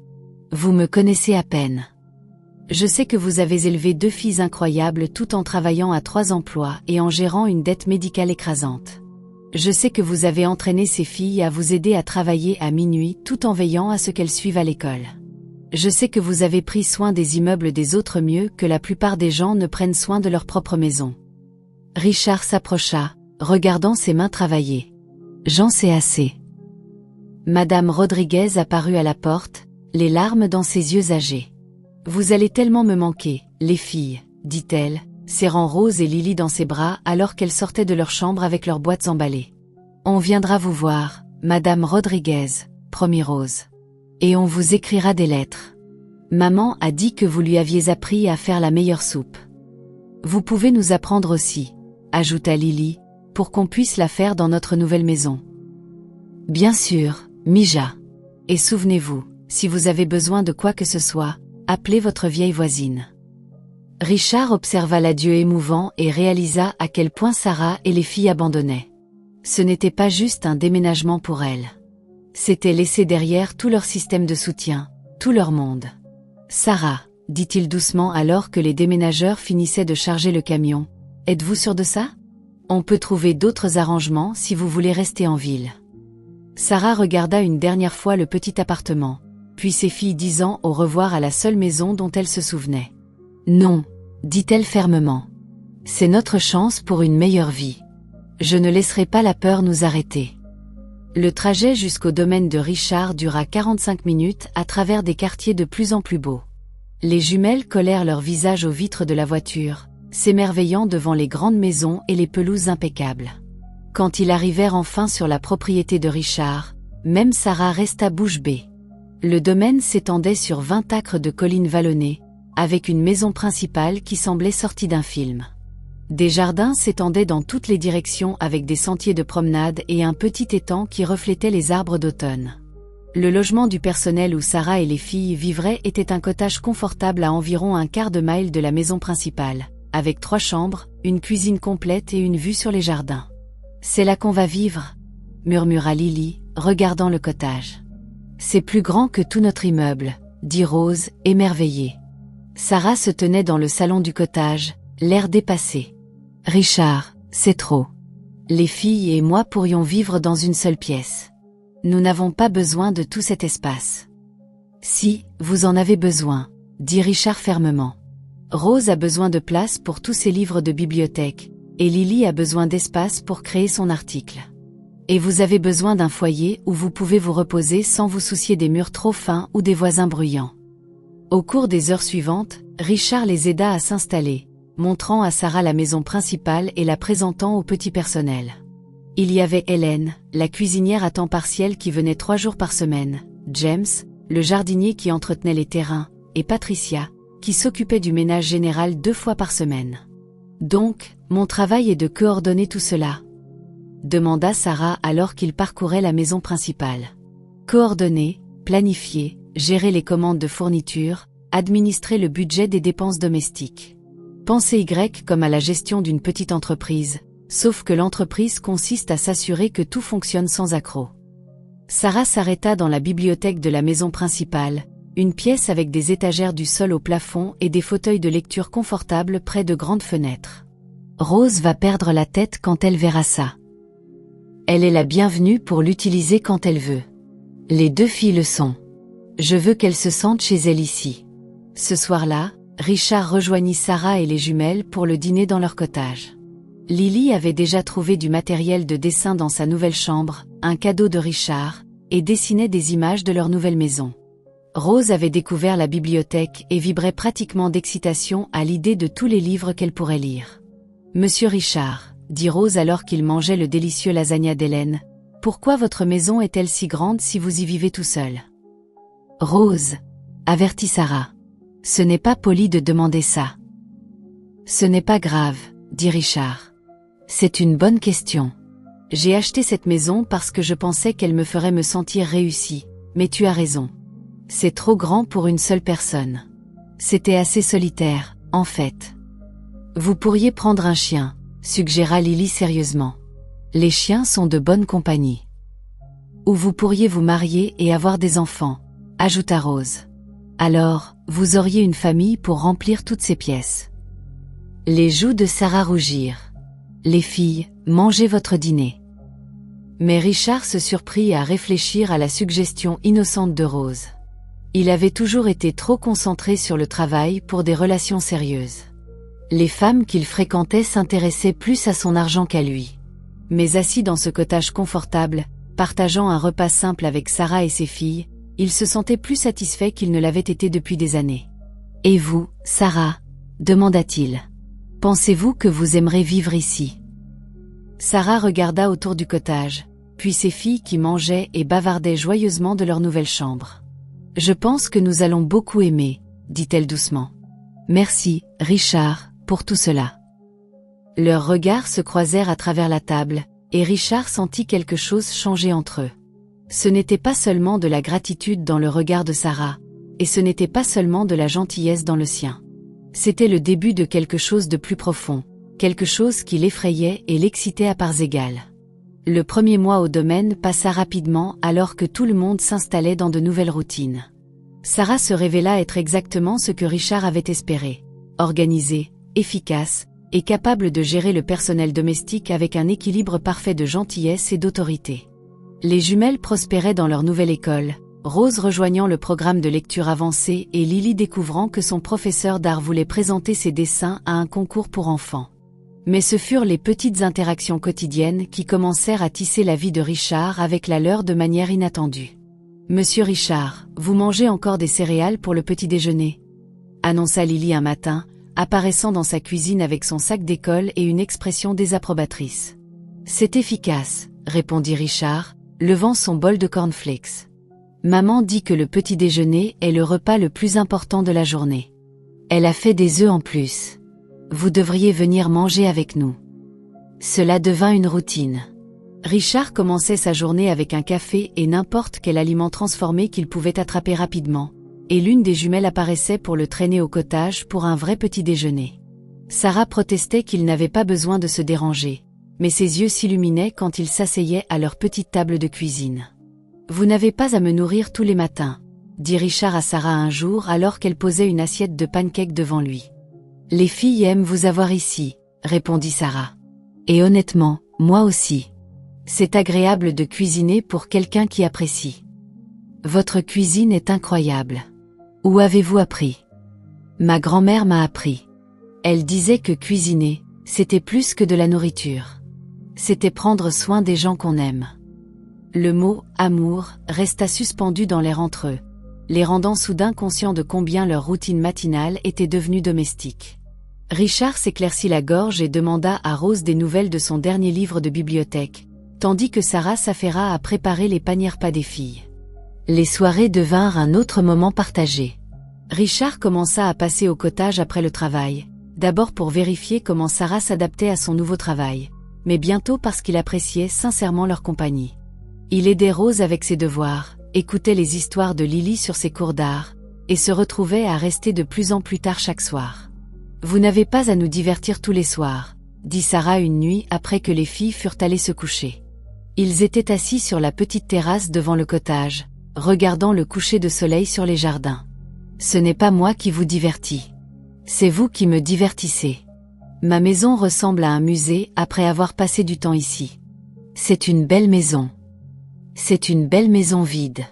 Vous me connaissez à peine. Je sais que vous avez élevé 2 filles incroyables tout en travaillant à 3 emplois et en gérant une dette médicale écrasante. Je sais que vous avez entraîné ces filles à vous aider à travailler à minuit tout en veillant à ce qu'elles suivent à l'école. Je sais que vous avez pris soin des immeubles des autres mieux que la plupart des gens ne prennent soin de leur propre maison. Richard s'approcha, regardant ses mains travailler. J'en sais assez. Madame Rodriguez apparut à la porte, les larmes dans ses yeux âgés. Vous allez tellement me manquer, les filles, dit-elle, serrant Rose et Lily dans ses bras alors qu'elles sortaient de leur chambre avec leurs boîtes emballées. On viendra vous voir, Madame Rodriguez, promit Rose. Et on vous écrira des lettres. Maman a dit que vous lui aviez appris à faire la meilleure soupe. Vous pouvez nous apprendre aussi, ajouta Lily, pour qu'on puisse la faire dans notre nouvelle maison. Bien sûr, Mija. Et souvenez-vous, si vous avez besoin de quoi que ce soit, appelez votre vieille voisine. Richard observa l'adieu émouvant et réalisa à quel point Sarah et les filles abandonnaient. Ce n'était pas juste un déménagement pour elles. C'était laisser derrière tout leur système de soutien, tout leur monde. Sarah, dit-il doucement alors que les déménageurs finissaient de charger le camion, êtes-vous sûre de ça? On peut trouver d'autres arrangements si vous voulez rester en ville. Sarah regarda une dernière fois le petit appartement, puis ses filles disant au revoir à la seule maison dont elle se souvenait. Non, dit-elle fermement. C'est notre chance pour une meilleure vie. Je ne laisserai pas la peur nous arrêter. Le trajet jusqu'au domaine de Richard dura 45 minutes à travers des quartiers de plus en plus beaux. Les jumelles collèrent leurs visages aux vitres de la voiture, s'émerveillant devant les grandes maisons et les pelouses impeccables. Quand ils arrivèrent enfin sur la propriété de Richard, même Sarah resta bouche bée. Le domaine s'étendait sur 20 acres de collines vallonnées, avec une maison principale qui semblait sortie d'un film. Des jardins s'étendaient dans toutes les directions avec des sentiers de promenade et un petit étang qui reflétait les arbres d'automne. Le logement du personnel où Sarah et les filles vivraient était un cottage confortable à environ un quart de mile de la maison principale, avec 3 chambres, une cuisine complète et une vue sur les jardins. « C'est là qu'on va vivre », murmura Lily, regardant le cottage. « C'est plus grand que tout notre immeuble », dit Rose, émerveillée. Sarah se tenait dans le salon du cottage, l'air dépassé. « Richard, c'est trop. Les filles et moi pourrions vivre dans une seule pièce. Nous n'avons pas besoin de tout cet espace. »« Si, vous en avez besoin, » dit Richard fermement. « Rose a besoin de place pour tous ses livres de bibliothèque, et Lily a besoin d'espace pour créer son article. Et vous avez besoin d'un foyer où vous pouvez vous reposer sans vous soucier des murs trop fins ou des voisins bruyants. » Au cours des heures suivantes, Richard les aida à s'installer, montrant à Sarah la maison principale et la présentant au petit personnel. Il y avait Hélène, la cuisinière à temps partiel qui venait 3 jours par semaine, James, le jardinier qui entretenait les terrains, et Patricia, qui s'occupait du ménage général 2 fois par semaine. « Donc, mon travail est de coordonner tout cela ?» demanda Sarah alors qu'ils parcouraient la maison principale. Coordonner, planifier, gérer les commandes de fournitures, administrer le budget des dépenses domestiques. Pensez Y comme à la gestion d'une petite entreprise, sauf que l'entreprise consiste à s'assurer que tout fonctionne sans accroc. Sarah s'arrêta dans la bibliothèque de la maison principale, une pièce avec des étagères du sol au plafond et des fauteuils de lecture confortables près de grandes fenêtres. Rose va perdre la tête quand elle verra ça. Elle est la bienvenue pour l'utiliser quand elle veut. Les 2 filles le sont. Je veux qu'elle se sente chez elle ici. Ce soir-là, Richard rejoignit Sarah et les jumelles pour le dîner dans leur cottage. Lily avait déjà trouvé du matériel de dessin dans sa nouvelle chambre, un cadeau de Richard, et dessinaient des images de leur nouvelle maison. Rose avait découvert la bibliothèque et vibrait pratiquement d'excitation à l'idée de tous les livres qu'elle pourrait lire. « Monsieur Richard, » dit Rose alors qu'il mangeait le délicieux lasagna d'Hélène, « pourquoi votre maison est-elle si grande si vous y vivez tout seul ?»« Rose, » avertit Sarah. « Ce n'est pas poli de demander ça. »« Ce n'est pas grave, » dit Richard. « C'est une bonne question. J'ai acheté cette maison parce que je pensais qu'elle me ferait me sentir réussie, mais tu as raison. C'est trop grand pour une seule personne. C'était assez solitaire, en fait. »« Vous pourriez prendre un chien, » suggéra Lily sérieusement. « Les chiens sont de bonne compagnie. »« Ou vous pourriez vous marier et avoir des enfants, » ajouta Rose. « Alors, vous auriez une famille pour remplir toutes ces pièces. » Les joues de Sarah rougirent. « Les filles, mangez votre dîner. » Mais Richard se surprit à réfléchir à la suggestion innocente de Rose. Il avait toujours été trop concentré sur le travail pour des relations sérieuses. Les femmes qu'il fréquentait s'intéressaient plus à son argent qu'à lui. Mais assis dans ce cottage confortable, partageant un repas simple avec Sarah et ses filles, il se sentait plus satisfait qu'il ne l'avait été depuis des années. « Et vous, Sarah ?» demanda-t-il. « Pensez-vous que vous aimerez vivre ici ?» Sarah regarda autour du cottage, puis ses filles qui mangeaient et bavardaient joyeusement de leur nouvelle chambre. « Je pense que nous allons beaucoup aimer, » dit-elle doucement. « Merci, Richard, pour tout cela. » Leurs regards se croisèrent à travers la table, et Richard sentit quelque chose changer entre eux. Ce n'était pas seulement de la gratitude dans le regard de Sarah, et ce n'était pas seulement de la gentillesse dans le sien. C'était le début de quelque chose de plus profond, quelque chose qui l'effrayait et l'excitait à parts égales. Le premier mois au domaine passa rapidement alors que tout le monde s'installait dans de nouvelles routines. Sarah se révéla être exactement ce que Richard avait espéré. Organisée, efficace, et capable de gérer le personnel domestique avec un équilibre parfait de gentillesse et d'autorité. Les jumelles prospéraient dans leur nouvelle école, Rose rejoignant le programme de lecture avancée et Lily découvrant que son professeur d'art voulait présenter ses dessins à un concours pour enfants. Mais ce furent les petites interactions quotidiennes qui commencèrent à tisser la vie de Richard avec la leur de manière inattendue. « Monsieur Richard, vous mangez encore des céréales pour le petit déjeuner ?» annonça Lily un matin, apparaissant dans sa cuisine avec son sac d'école et une expression désapprobatrice. « C'est efficace, » répondit Richard, levant son bol de cornflakes. « Maman dit que le petit déjeuner est le repas le plus important de la journée. Elle a fait des œufs en plus. Vous devriez venir manger avec nous. » Cela devint une routine. Richard commençait sa journée avec un café et n'importe quel aliment transformé qu'il pouvait attraper rapidement, et l'une des jumelles apparaissait pour le traîner au cottage pour un vrai petit déjeuner. Sarah protestait qu'il n'avait pas besoin de se déranger, mais ses yeux s'illuminaient quand il s'asseyait à leur petite table de cuisine. « Vous n'avez pas à me nourrir tous les matins, » dit Richard à Sarah un jour alors qu'elle posait une assiette de pancakes devant lui. « Les filles aiment vous avoir ici, » répondit Sarah. « Et honnêtement, moi aussi. C'est agréable de cuisiner pour quelqu'un qui apprécie. Votre cuisine est incroyable. Où avez-vous appris ? » Ma grand-mère m'a appris. Elle disait que cuisiner, c'était plus que de la nourriture. C'était prendre soin des gens qu'on aime. Le mot « amour » resta suspendu dans l'air entre eux, les rendant soudain conscients de combien leur routine matinale était devenue domestique. Richard s'éclaircit la gorge et demanda à Rose des nouvelles de son dernier livre de bibliothèque, tandis que Sarah s'affaira à préparer les paniers repas des filles. Les soirées devinrent un autre moment partagé. Richard commença à passer au cottage après le travail, d'abord pour vérifier comment Sarah s'adaptait à son nouveau travail, mais bientôt parce qu'il appréciait sincèrement leur compagnie. Il aidait Rose avec ses devoirs, écoutait les histoires de Lily sur ses cours d'art, et se retrouvait à rester de plus en plus tard chaque soir. « Vous n'avez pas à nous divertir tous les soirs, » dit Sarah une nuit après que les filles furent allées se coucher. Ils étaient assis sur la petite terrasse devant le cottage, regardant le coucher de soleil sur les jardins. « Ce n'est pas moi qui vous divertis. C'est vous qui me divertissez. Ma maison ressemble à un musée après avoir passé du temps ici. C'est une belle maison. C'est une belle maison vide.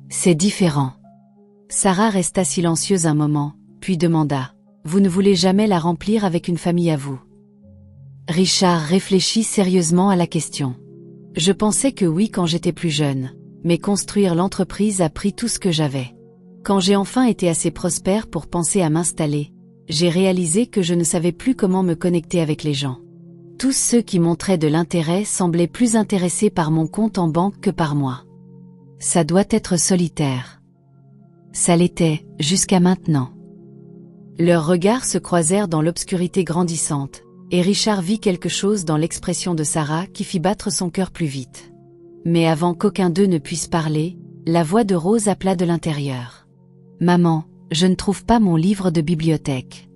C'est différent. » Sarah resta silencieuse un moment, puis demanda « Vous ne voulez jamais la remplir avec une famille à vous ?» Richard réfléchit sérieusement à la question. « Je pensais que oui quand j'étais plus jeune, mais construire l'entreprise a pris tout ce que j'avais. Quand j'ai enfin été assez prospère pour penser à m'installer, j'ai réalisé que je ne savais plus comment me connecter avec les gens. Tous ceux qui montraient de l'intérêt semblaient plus intéressés par mon compte en banque que par moi. Ça doit être solitaire. Ça l'était, jusqu'à maintenant. Leurs regards se croisèrent dans l'obscurité grandissante, et Richard vit quelque chose dans l'expression de Sarah qui fit battre son cœur plus vite. Mais avant qu'aucun d'eux ne puisse parler, la voix de Rose appela de l'intérieur. « Maman, je ne trouve pas mon livre de bibliothèque. »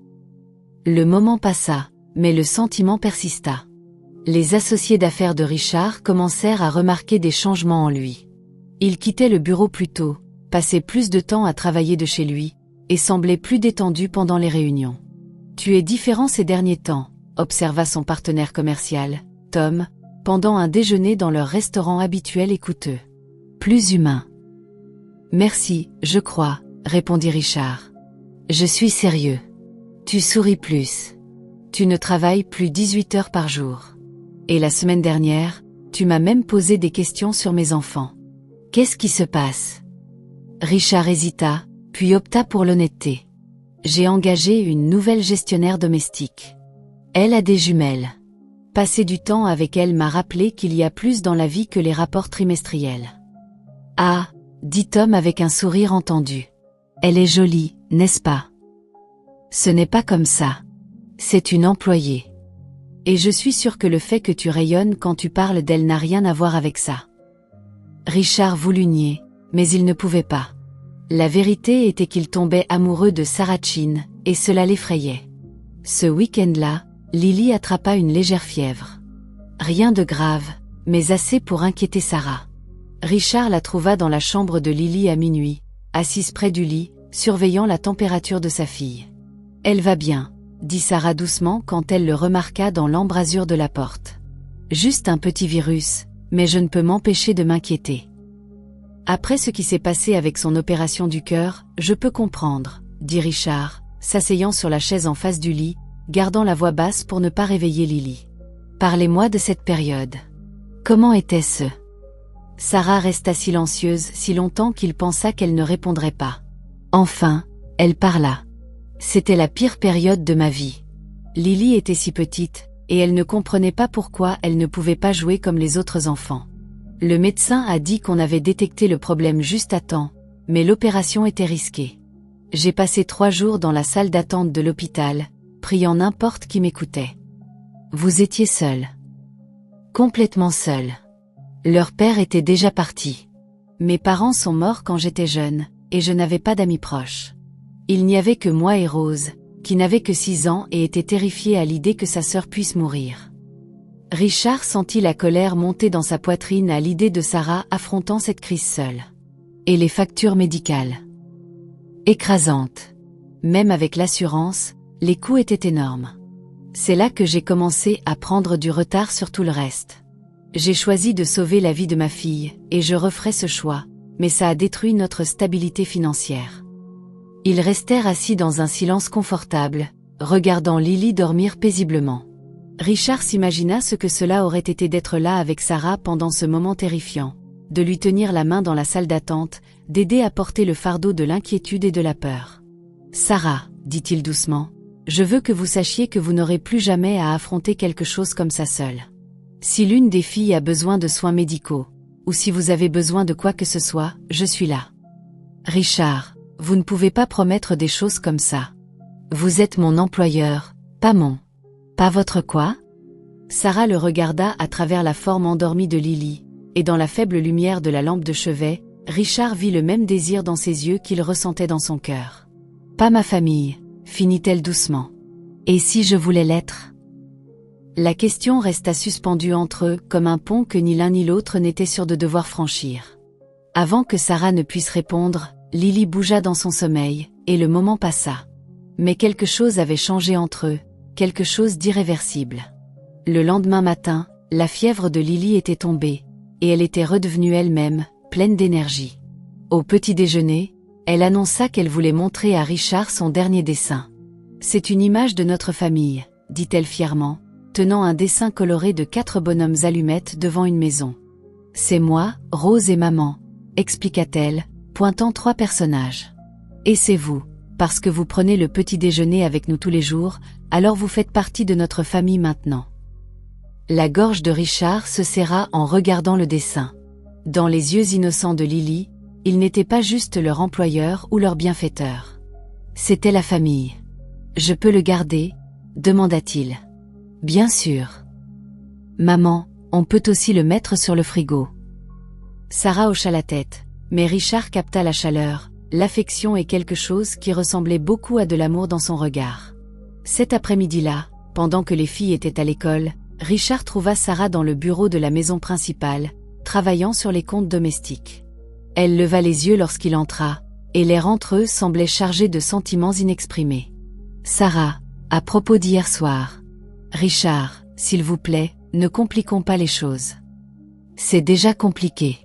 Le moment passa, mais le sentiment persista. Les associés d'affaires de Richard commencèrent à remarquer des changements en lui. Il quittait le bureau plus tôt, passait plus de temps à travailler de chez lui, et semblait plus détendu pendant les réunions. « Tu es différent ces derniers temps », observa son partenaire commercial, Tom, pendant un déjeuner dans leur restaurant habituel et coûteux. « Plus humain. »« Merci, je crois, » répondit Richard. « Je suis sérieux. Tu souris plus. Tu ne travailles plus 18 heures par jour. Et la semaine dernière, tu m'as même posé des questions sur mes enfants. Qu'est-ce qui se passe ?» Richard hésita, puis opta pour l'honnêteté. « J'ai engagé une nouvelle gestionnaire domestique. Elle a des jumelles. Passer du temps avec elle m'a rappelé qu'il y a plus dans la vie que les rapports trimestriels. »« Ah » dit Tom avec un sourire entendu. « Elle est jolie, n'est-ce pas ? » ?»« Ce n'est pas comme ça. C'est une employée. Et je suis sûr que le fait que tu rayonnes quand tu parles d'elle n'a rien à voir avec ça. » Richard voulut nier, mais il ne pouvait pas. La vérité était qu'il tombait amoureux de Sarah Chin, et cela l'effrayait. Ce week-end-là, Lily attrapa une légère fièvre. Rien de grave, mais assez pour inquiéter Sarah. Richard la trouva dans la chambre de Lily à minuit, assise près du lit, surveillant la température de sa fille. « Elle va bien », dit Sarah doucement quand elle le remarqua dans l'embrasure de la porte. « Juste un petit virus, mais je ne peux m'empêcher de m'inquiéter. » Après ce qui s'est passé avec son opération du cœur, je peux comprendre, dit Richard, s'asseyant sur la chaise en face du lit, gardant la voix basse pour ne pas réveiller Lily. Parlez-moi de cette période. Comment était-ce ? Sarah resta silencieuse si longtemps qu'il pensa qu'elle ne répondrait pas. Enfin, elle parla. C'était la pire période de ma vie. Lily était si petite, et elle ne comprenait pas pourquoi elle ne pouvait pas jouer comme les autres enfants. Le médecin a dit qu'on avait détecté le problème juste à temps, mais l'opération était risquée. J'ai passé 3 jours dans la salle d'attente de l'hôpital, priant n'importe qui m'écoutait. Vous étiez seul. Complètement seul. Leur père était déjà parti. Mes parents sont morts quand j'étais jeune, et je n'avais pas d'amis proches. Il n'y avait que moi et Rose, qui n'avait que 6 ans et était terrifiée à l'idée que sa sœur puisse mourir. Richard sentit la colère monter dans sa poitrine à l'idée de Sarah affrontant cette crise seule. Et les factures médicales. Écrasantes. Même avec l'assurance, les coûts étaient énormes. C'est là que j'ai commencé à prendre du retard sur tout le reste. J'ai choisi de sauver la vie de ma fille, et je referai ce choix, mais ça a détruit notre stabilité financière. Ils restèrent assis dans un silence confortable, regardant Lily dormir paisiblement. Richard s'imagina ce que cela aurait été d'être là avec Sarah pendant ce moment terrifiant, de lui tenir la main dans la salle d'attente, d'aider à porter le fardeau de l'inquiétude et de la peur. « Sarah, » dit-il doucement, « je veux que vous sachiez que vous n'aurez plus jamais à affronter quelque chose comme ça seule. Si l'une des filles a besoin de soins médicaux, ou si vous avez besoin de quoi que ce soit, je suis là. » Richard, vous ne pouvez pas promettre des choses comme ça. Vous êtes mon employeur, pas mon... Pas votre quoi ? Sarah le regarda à travers la forme endormie de Lily, et dans la faible lumière de la lampe de chevet, Richard vit le même désir dans ses yeux qu'il ressentait dans son cœur. Pas ma famille, finit-elle doucement. Et si je voulais l'être ? La question resta suspendue entre eux comme un pont que ni l'un ni l'autre n'était sûr de devoir franchir. Avant que Sarah ne puisse répondre, Lily bougea dans son sommeil, et le moment passa. Mais quelque chose avait changé entre eux. Quelque chose d'irréversible. Le lendemain matin, la fièvre de Lily était tombée, et elle était redevenue elle-même, pleine d'énergie. Au petit déjeuner, elle annonça qu'elle voulait montrer à Richard son dernier dessin. « C'est une image de notre famille », dit-elle fièrement, tenant un dessin coloré de 4 bonhommes allumettes devant une maison. « C'est moi, Rose et maman, expliqua-t-elle, pointant 3 personnages. Et c'est vous, parce que vous prenez le petit déjeuner avec nous tous les jours, alors vous faites partie de notre famille maintenant. La gorge de Richard se serra en regardant le dessin. Dans les yeux innocents de Lily, il n'était pas juste leur employeur ou leur bienfaiteur. C'était la famille. « Je peux le garder ?» demanda-t-il. « Bien sûr. »« Maman, on peut aussi le mettre sur le frigo. » Sarah hocha la tête, mais Richard capta la chaleur, l'affection et quelque chose qui ressemblait beaucoup à de l'amour dans son regard. Cet après-midi-là, pendant que les filles étaient à l'école, Richard trouva Sarah dans le bureau de la maison principale, travaillant sur les comptes domestiques. Elle leva les yeux lorsqu'il entra, et l'air entre eux semblait chargé de sentiments inexprimés. « Sarah, à propos d'hier soir. Richard, s'il vous plaît, ne compliquons pas les choses. C'est déjà compliqué.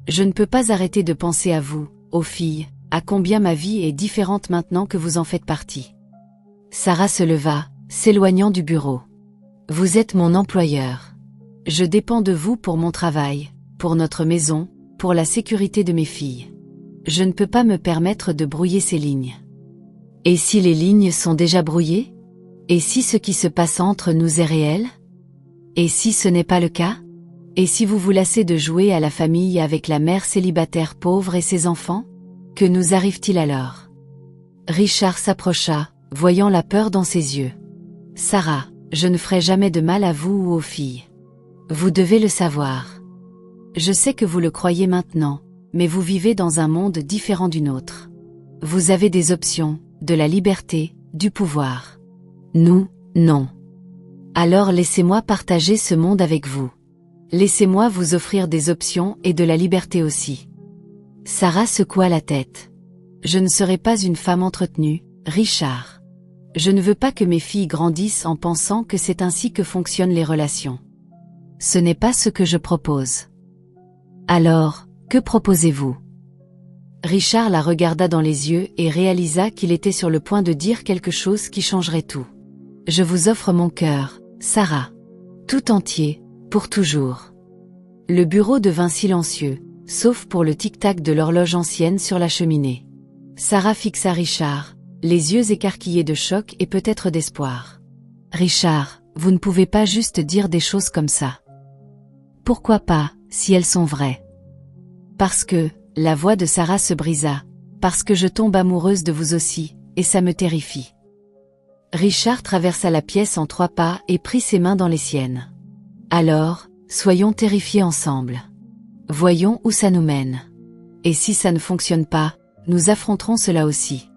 Je ne peux pas arrêter de penser à vous, aux filles, à combien ma vie est différente maintenant que vous en faites partie. » Sarah se leva, s'éloignant du bureau. « Vous êtes mon employeur. Je dépends de vous pour mon travail, pour notre maison, pour la sécurité de mes filles. Je ne peux pas me permettre de brouiller ces lignes. Et si les lignes sont déjà brouillées? Et si ce qui se passe entre nous est réel? Et si ce n'est pas le cas? Et si vous vous lassez de jouer à la famille avec la mère célibataire pauvre et ses enfants? Que nous arrive-t-il alors? » Richard s'approcha, voyant la peur dans ses yeux. « Sarah, je ne ferai jamais de mal à vous ou aux filles. Vous devez le savoir. Je sais que vous le croyez maintenant, mais vous vivez dans un monde différent du nôtre. Vous avez des options, de la liberté, du pouvoir. Nous, non. Alors laissez-moi partager ce monde avec vous. Laissez-moi vous offrir des options et de la liberté aussi. » Sarah secoua la tête. « Je ne serai pas une femme entretenue, Richard. Je ne veux pas que mes filles grandissent en pensant que c'est ainsi que fonctionnent les relations. Ce n'est pas ce que je propose. » Alors, que proposez-vous? Richard la regarda dans les yeux et réalisa qu'il était sur le point de dire quelque chose qui changerait tout. « Je vous offre mon cœur, Sarah. Tout entier, pour toujours. » Le bureau devint silencieux, sauf pour le tic-tac de l'horloge ancienne sur la cheminée. Sarah fixa Richard, les yeux écarquillés de choc et peut-être d'espoir. « Richard, vous ne pouvez pas juste dire des choses comme ça. » « Pourquoi pas, si elles sont vraies? » « Parce que, » la voix de Sarah se brisa, « parce que je tombe amoureuse de vous aussi, et ça me terrifie. » Richard traversa la pièce en 3 pas et prit ses mains dans les siennes. « Alors, soyons terrifiés ensemble. Voyons où ça nous mène. Et si ça ne fonctionne pas, nous affronterons cela aussi.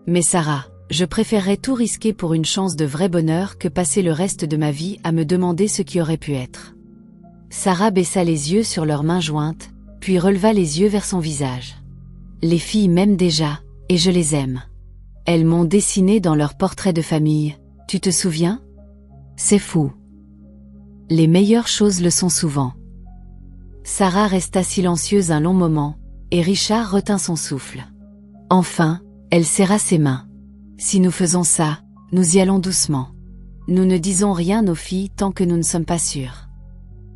Mais Sarah, je préférerais tout risquer pour une chance de vrai bonheur que passer le reste de ma vie à me demander ce qui aurait pu être. » Sarah baissa les yeux sur leurs mains jointes, puis releva les yeux vers son visage. « Les filles m'aiment déjà, et je les aime. Elles m'ont dessiné dans leur portrait de famille, tu te souviens? C'est fou. Les meilleures choses le sont souvent. » Sarah resta silencieuse un long moment, et Richard retint son souffle. Enfin, elle serra ses mains. « Si nous faisons ça, nous y allons doucement. Nous ne disons rien aux filles tant que nous ne sommes pas sûrs.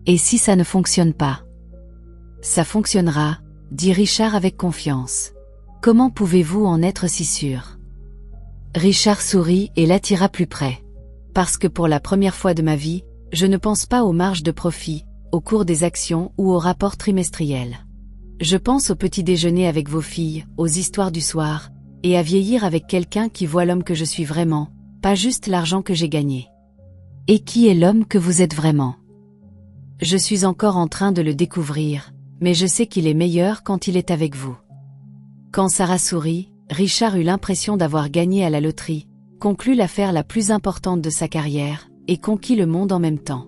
Et si ça ne fonctionne pas? » « Ça fonctionnera, » dit Richard avec confiance. « Comment pouvez-vous en être si sûr? » Richard sourit et l'attira plus près. « Parce que pour la première fois de ma vie, je ne pense pas aux marges de profit, au cours des actions ou aux rapports trimestriels. Je pense au petit déjeuner avec vos filles, aux histoires du soir, et à vieillir avec quelqu'un qui voit l'homme que je suis vraiment, pas juste l'argent que j'ai gagné. Et qui est l'homme que vous êtes vraiment? Je suis encore en train de le découvrir, mais je sais qu'il est meilleur quand il est avec vous. » Quand Sarah sourit, Richard eut l'impression d'avoir gagné à la loterie, conclu l'affaire la plus importante de sa carrière, et conquis le monde en même temps.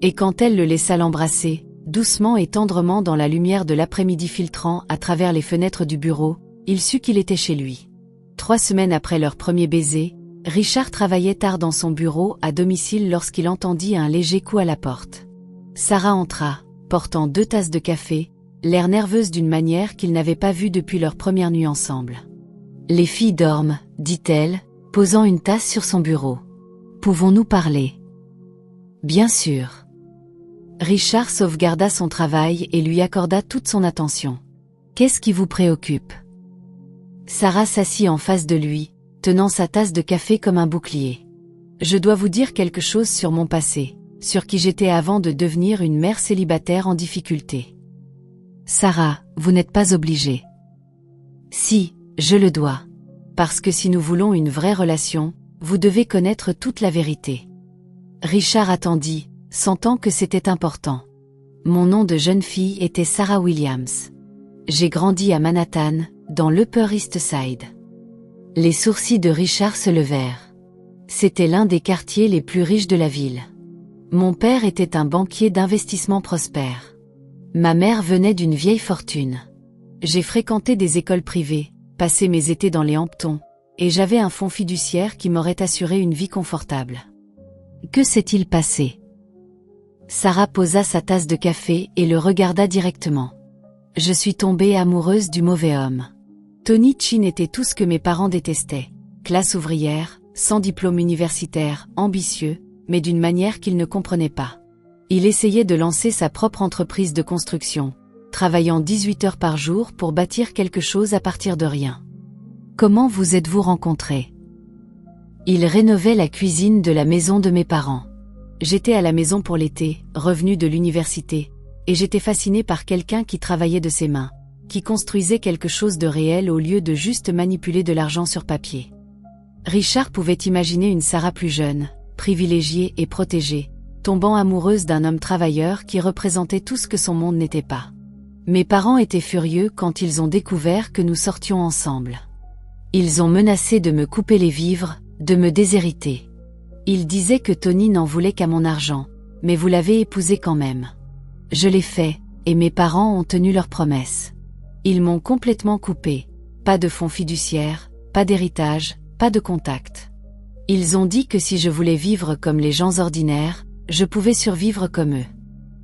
Et quand elle le laissa l'embrasser, doucement et tendrement dans la lumière de l'après-midi filtrant à travers les fenêtres du bureau, il sut qu'il était chez lui. 3 semaines après leur premier baiser, Richard travaillait tard dans son bureau à domicile lorsqu'il entendit un léger coup à la porte. Sarah entra, portant 2 tasses de café, l'air nerveuse d'une manière qu'il n'avait pas vue depuis leur première nuit ensemble. « Les filles dorment, » dit-elle, posant une tasse sur son bureau. « Pouvons-nous parler? » « Bien sûr. » Richard sauvegarda son travail et lui accorda toute son attention. « Qu'est-ce qui vous préoccupe? Sarah s'assit en face de lui, tenant sa tasse de café comme un bouclier. Je dois vous dire quelque chose sur mon passé, sur qui j'étais avant de devenir une mère célibataire en difficulté. Sarah, vous n'êtes pas obligée. Si, je le dois. Parce que si nous voulons une vraie relation, vous devez connaître toute la vérité. Richard attendit, sentant que c'était important. Mon nom de jeune fille était Sarah Williams. J'ai grandi à Manhattan, dans l'Upper East Side. Les sourcils de Richard se levèrent. C'était l'un des quartiers les plus riches de la ville. Mon père était un banquier d'investissement prospère. Ma mère venait d'une vieille fortune. J'ai fréquenté des écoles privées, passé mes étés dans les Hamptons, et j'avais un fonds fiduciaire qui m'aurait assuré une vie confortable. Que s'est-il passé? Sarah posa sa tasse de café et le regarda directement. Je suis tombée amoureuse du mauvais homme. Tony Chin était tout ce que mes parents détestaient. Classe ouvrière, sans diplôme universitaire, ambitieux, mais d'une manière qu'ils ne comprenaient pas. Il essayait de lancer sa propre entreprise de construction, travaillant 18 heures par jour pour bâtir quelque chose à partir de rien. Comment vous êtes-vous rencontrés? Il rénovait la cuisine de la maison de mes parents. J'étais à la maison pour l'été, revenue de l'université, et j'étais fascinée par quelqu'un qui travaillait de ses mains, qui construisait quelque chose de réel au lieu de juste manipuler de l'argent sur papier. Richard pouvait imaginer une Sarah plus jeune, privilégiée et protégée, tombant amoureuse d'un homme travailleur qui représentait tout ce que son monde n'était pas. Mes parents étaient furieux quand ils ont découvert que nous sortions ensemble. Ils ont menacé de me couper les vivres, de me déshériter. Ils disaient que Tony n'en voulait qu'à mon argent, mais vous l'avez épousé quand même. Je l'ai fait, et mes parents ont tenu leur promesse. Ils m'ont complètement coupé. Pas de fonds fiduciaires, pas d'héritage, pas de contact. Ils ont dit que si je voulais vivre comme les gens ordinaires, je pouvais survivre comme eux.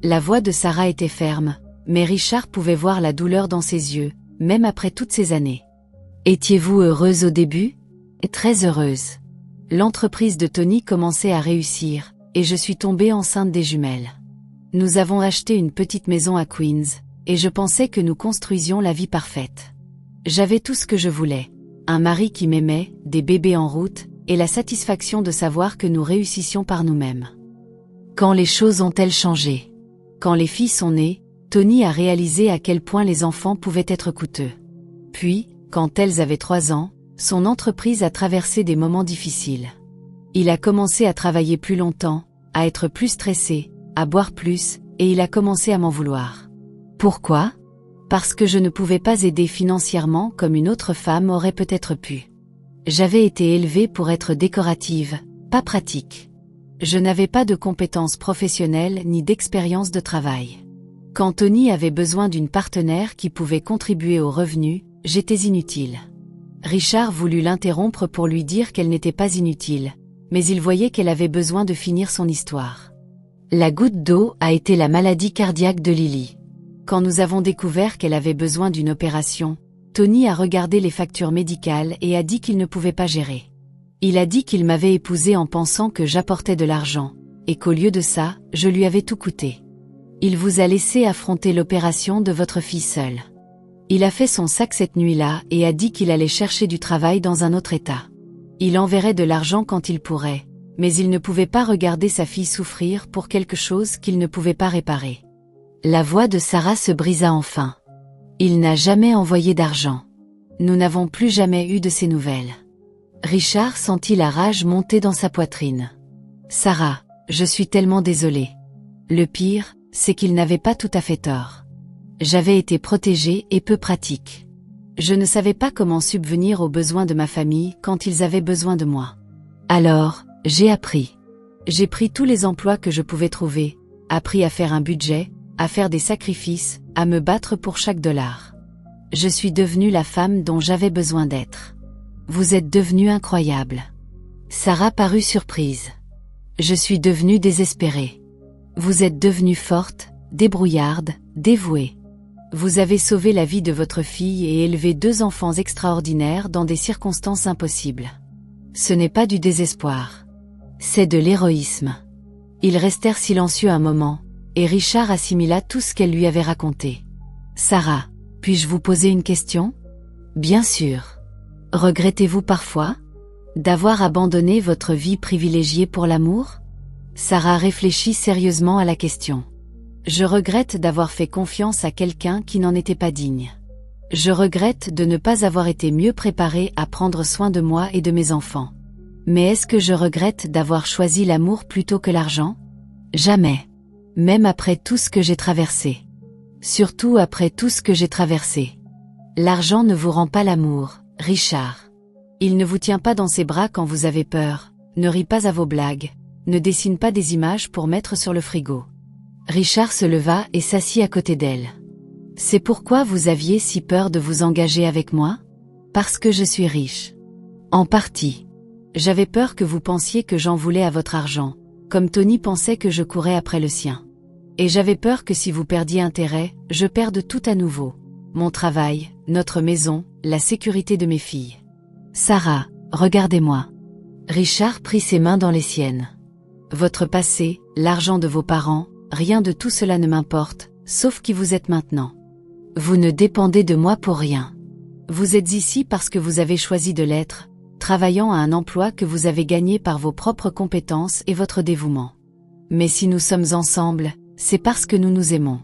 La voix de Sarah était ferme, mais Richard pouvait voir la douleur dans ses yeux, même après toutes ces années. Étiez-vous heureuse au début? Très heureuse. L'entreprise de Tony commençait à réussir, et je suis tombée enceinte des jumelles. Nous avons acheté une petite maison à Queens, et je pensais que nous construisions la vie parfaite. J'avais tout ce que je voulais. Un mari qui m'aimait, des bébés en route, et la satisfaction de savoir que nous réussissions par nous-mêmes. Quand les choses ont-elles changé? Quand les filles sont nées, Tony a réalisé à quel point les enfants pouvaient être coûteux. Puis, quand elles avaient 3 ans, son entreprise a traversé des moments difficiles. Il a commencé à travailler plus longtemps, à être plus stressé, à boire plus, et il a commencé à m'en vouloir. Pourquoi? Parce que je ne pouvais pas aider financièrement comme une autre femme aurait peut-être pu. J'avais été élevée pour être décorative, pas pratique. Je n'avais pas de compétences professionnelles ni d'expérience de travail. Quand Tony avait besoin d'une partenaire qui pouvait contribuer aux revenus, j'étais inutile. Richard voulut l'interrompre pour lui dire qu'elle n'était pas inutile, mais il voyait qu'elle avait besoin de finir son histoire. La goutte d'eau a été la maladie cardiaque de Lily. Quand nous avons découvert qu'elle avait besoin d'une opération, Tony a regardé les factures médicales et a dit qu'il ne pouvait pas gérer. Il a dit qu'il m'avait épousée en pensant que j'apportais de l'argent, et qu'au lieu de ça, je lui avais tout coûté. Il vous a laissé affronter l'opération de votre fille seule. Il a fait son sac cette nuit-là et a dit qu'il allait chercher du travail dans un autre état. Il enverrait de l'argent quand il pourrait, mais il ne pouvait pas regarder sa fille souffrir pour quelque chose qu'il ne pouvait pas réparer. La voix de Sarah se brisa enfin. Il n'a jamais envoyé d'argent. Nous n'avons plus jamais eu de ses nouvelles. Richard sentit la rage monter dans sa poitrine. Sarah, je suis tellement désolée. Le pire, c'est qu'il n'avait pas tout à fait tort. J'avais été protégée et peu pratique. Je ne savais pas comment subvenir aux besoins de ma famille quand ils avaient besoin de moi. Alors, j'ai appris. J'ai pris tous les emplois que je pouvais trouver, appris à faire un budget, à faire des sacrifices, à me battre pour chaque dollar. Je suis devenue la femme dont j'avais besoin d'être. Vous êtes devenue incroyable. Sarah parut surprise. Je suis devenue désespérée. Vous êtes devenue forte, débrouillarde, dévouée. Vous avez sauvé la vie de votre fille et élevé 2 enfants extraordinaires dans des circonstances impossibles. Ce n'est pas du désespoir. C'est de l'héroïsme. Ils restèrent silencieux un moment, et Richard assimila tout ce qu'elle lui avait raconté. Sarah, Puis-je vous poser une question? Bien sûr. Regrettez-vous parfois d'avoir abandonné votre vie privilégiée pour l'amour? Sarah réfléchit sérieusement à la question. Je regrette d'avoir fait confiance à quelqu'un qui n'en était pas digne. Je regrette de ne pas avoir été mieux préparée à prendre soin de moi et de mes enfants. Mais est-ce que je regrette d'avoir choisi l'amour plutôt que l'argent? Jamais. Même après tout ce que j'ai traversé. Surtout après tout ce que j'ai traversé. L'argent ne vous rend pas l'amour, Richard. Il ne vous tient pas dans ses bras quand vous avez peur, ne rit pas à vos blagues, ne dessine pas des images pour mettre sur le frigo. Richard se leva et s'assit à côté d'elle. C'est pourquoi vous aviez si peur de vous engager avec moi? Parce que je suis riche. En partie. J'avais peur que vous pensiez que j'en voulais à votre argent, comme Tony pensait que je courais après le sien. Et j'avais peur que si vous perdiez intérêt, je perde tout à nouveau. Mon travail, notre maison, la sécurité de mes filles. Sarah, regardez-moi. Richard prit ses mains dans les siennes. Votre passé, l'argent de vos parents, rien de tout cela ne m'importe, sauf qui vous êtes maintenant. Vous ne dépendez de moi pour rien. Vous êtes ici parce que vous avez choisi de l'être, travaillant à un emploi que vous avez gagné par vos propres compétences et votre dévouement. Mais si nous sommes ensemble, c'est parce que nous nous aimons.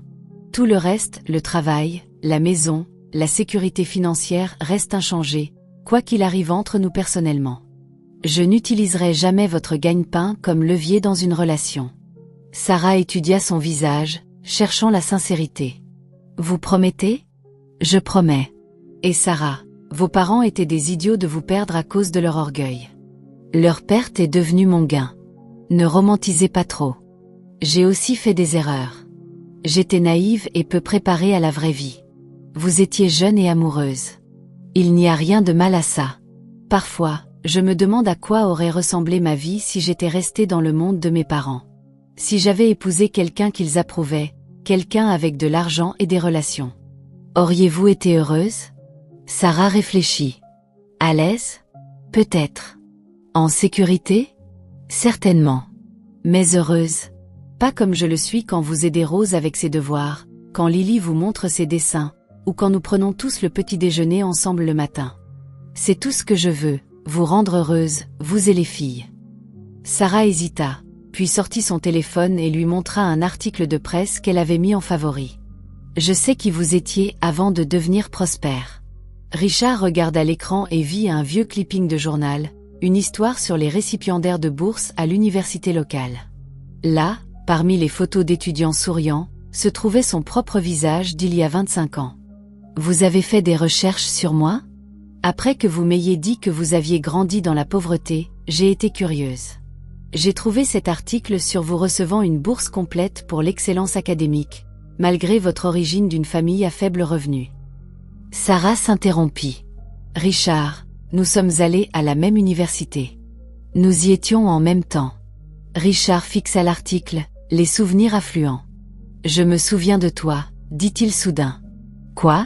Tout le reste, le travail, la maison, la sécurité financière reste inchangé, quoi qu'il arrive entre nous personnellement. Je n'utiliserai jamais votre gagne-pain comme levier dans une relation. Sarah étudia son visage, cherchant la sincérité. Vous promettez? Je promets. Et Sarah, vos parents étaient des idiots de vous perdre à cause de leur orgueil. Leur perte est devenue mon gain. Ne romantisez pas trop. J'ai aussi fait des erreurs. J'étais naïve et peu préparée à la vraie vie. Vous étiez jeune et amoureuse. Il n'y a rien de mal à ça. Parfois, je me demande à quoi aurait ressemblé ma vie si j'étais restée dans le monde de mes parents. Si j'avais épousé quelqu'un qu'ils approuvaient, quelqu'un avec de l'argent et des relations. Auriez-vous été heureuse? Sarah réfléchit. À l'aise? Peut-être. En sécurité? Certainement. Mais heureuse? Pas comme je le suis quand vous aidez Rose avec ses devoirs, quand Lily vous montre ses dessins, ou quand nous prenons tous le petit déjeuner ensemble le matin. C'est tout ce que je veux, vous rendre heureuse, vous et les filles. Sarah hésita, puis sortit son téléphone et lui montra un article de presse qu'elle avait mis en favori. Je sais qui vous étiez avant de devenir prospère. Richard regarda l'écran et vit un vieux clipping de journal, une histoire sur les récipiendaires de bourse à l'université locale. Là, parmi les photos d'étudiants souriants, se trouvait son propre visage d'il y a 25 ans. Vous avez fait des recherches sur moi? Après que vous m'ayez dit que vous aviez grandi dans la pauvreté, j'ai été curieuse. J'ai trouvé cet article sur vous recevant une bourse complète pour l'excellence académique, malgré votre origine d'une famille à faible revenu. Sarah s'interrompit. Richard, nous sommes allés à la même université. Nous y étions en même temps. Richard fixa l'article, les souvenirs affluents. Je me souviens de toi, dit-il soudain. Quoi?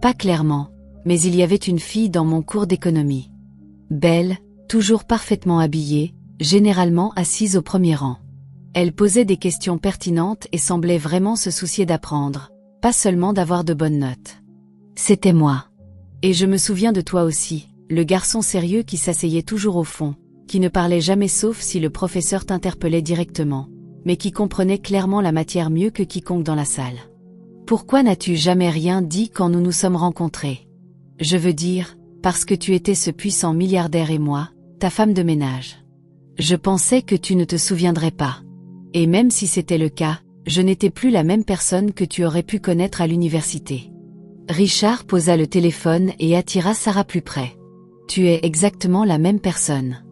Pas clairement, mais il y avait une fille dans mon cours d'économie. Belle, toujours parfaitement habillée, généralement assise au premier rang. Elle posait des questions pertinentes et semblait vraiment se soucier d'apprendre, pas seulement d'avoir de bonnes notes. C'était moi. Et je me souviens de toi aussi, le garçon sérieux qui s'asseyait toujours au fond, qui ne parlait jamais sauf si le professeur t'interpellait directement, mais qui comprenait clairement la matière mieux que quiconque dans la salle. Pourquoi n'as-tu jamais rien dit quand nous nous sommes rencontrés? Je veux dire, parce que tu étais ce puissant milliardaire et moi, ta femme de ménage. Je pensais que tu ne te souviendrais pas. Et même si c'était le cas, je n'étais plus la même personne que tu aurais pu connaître à l'université. Richard posa le téléphone et attira Sarah plus près. Tu es exactement la même personne.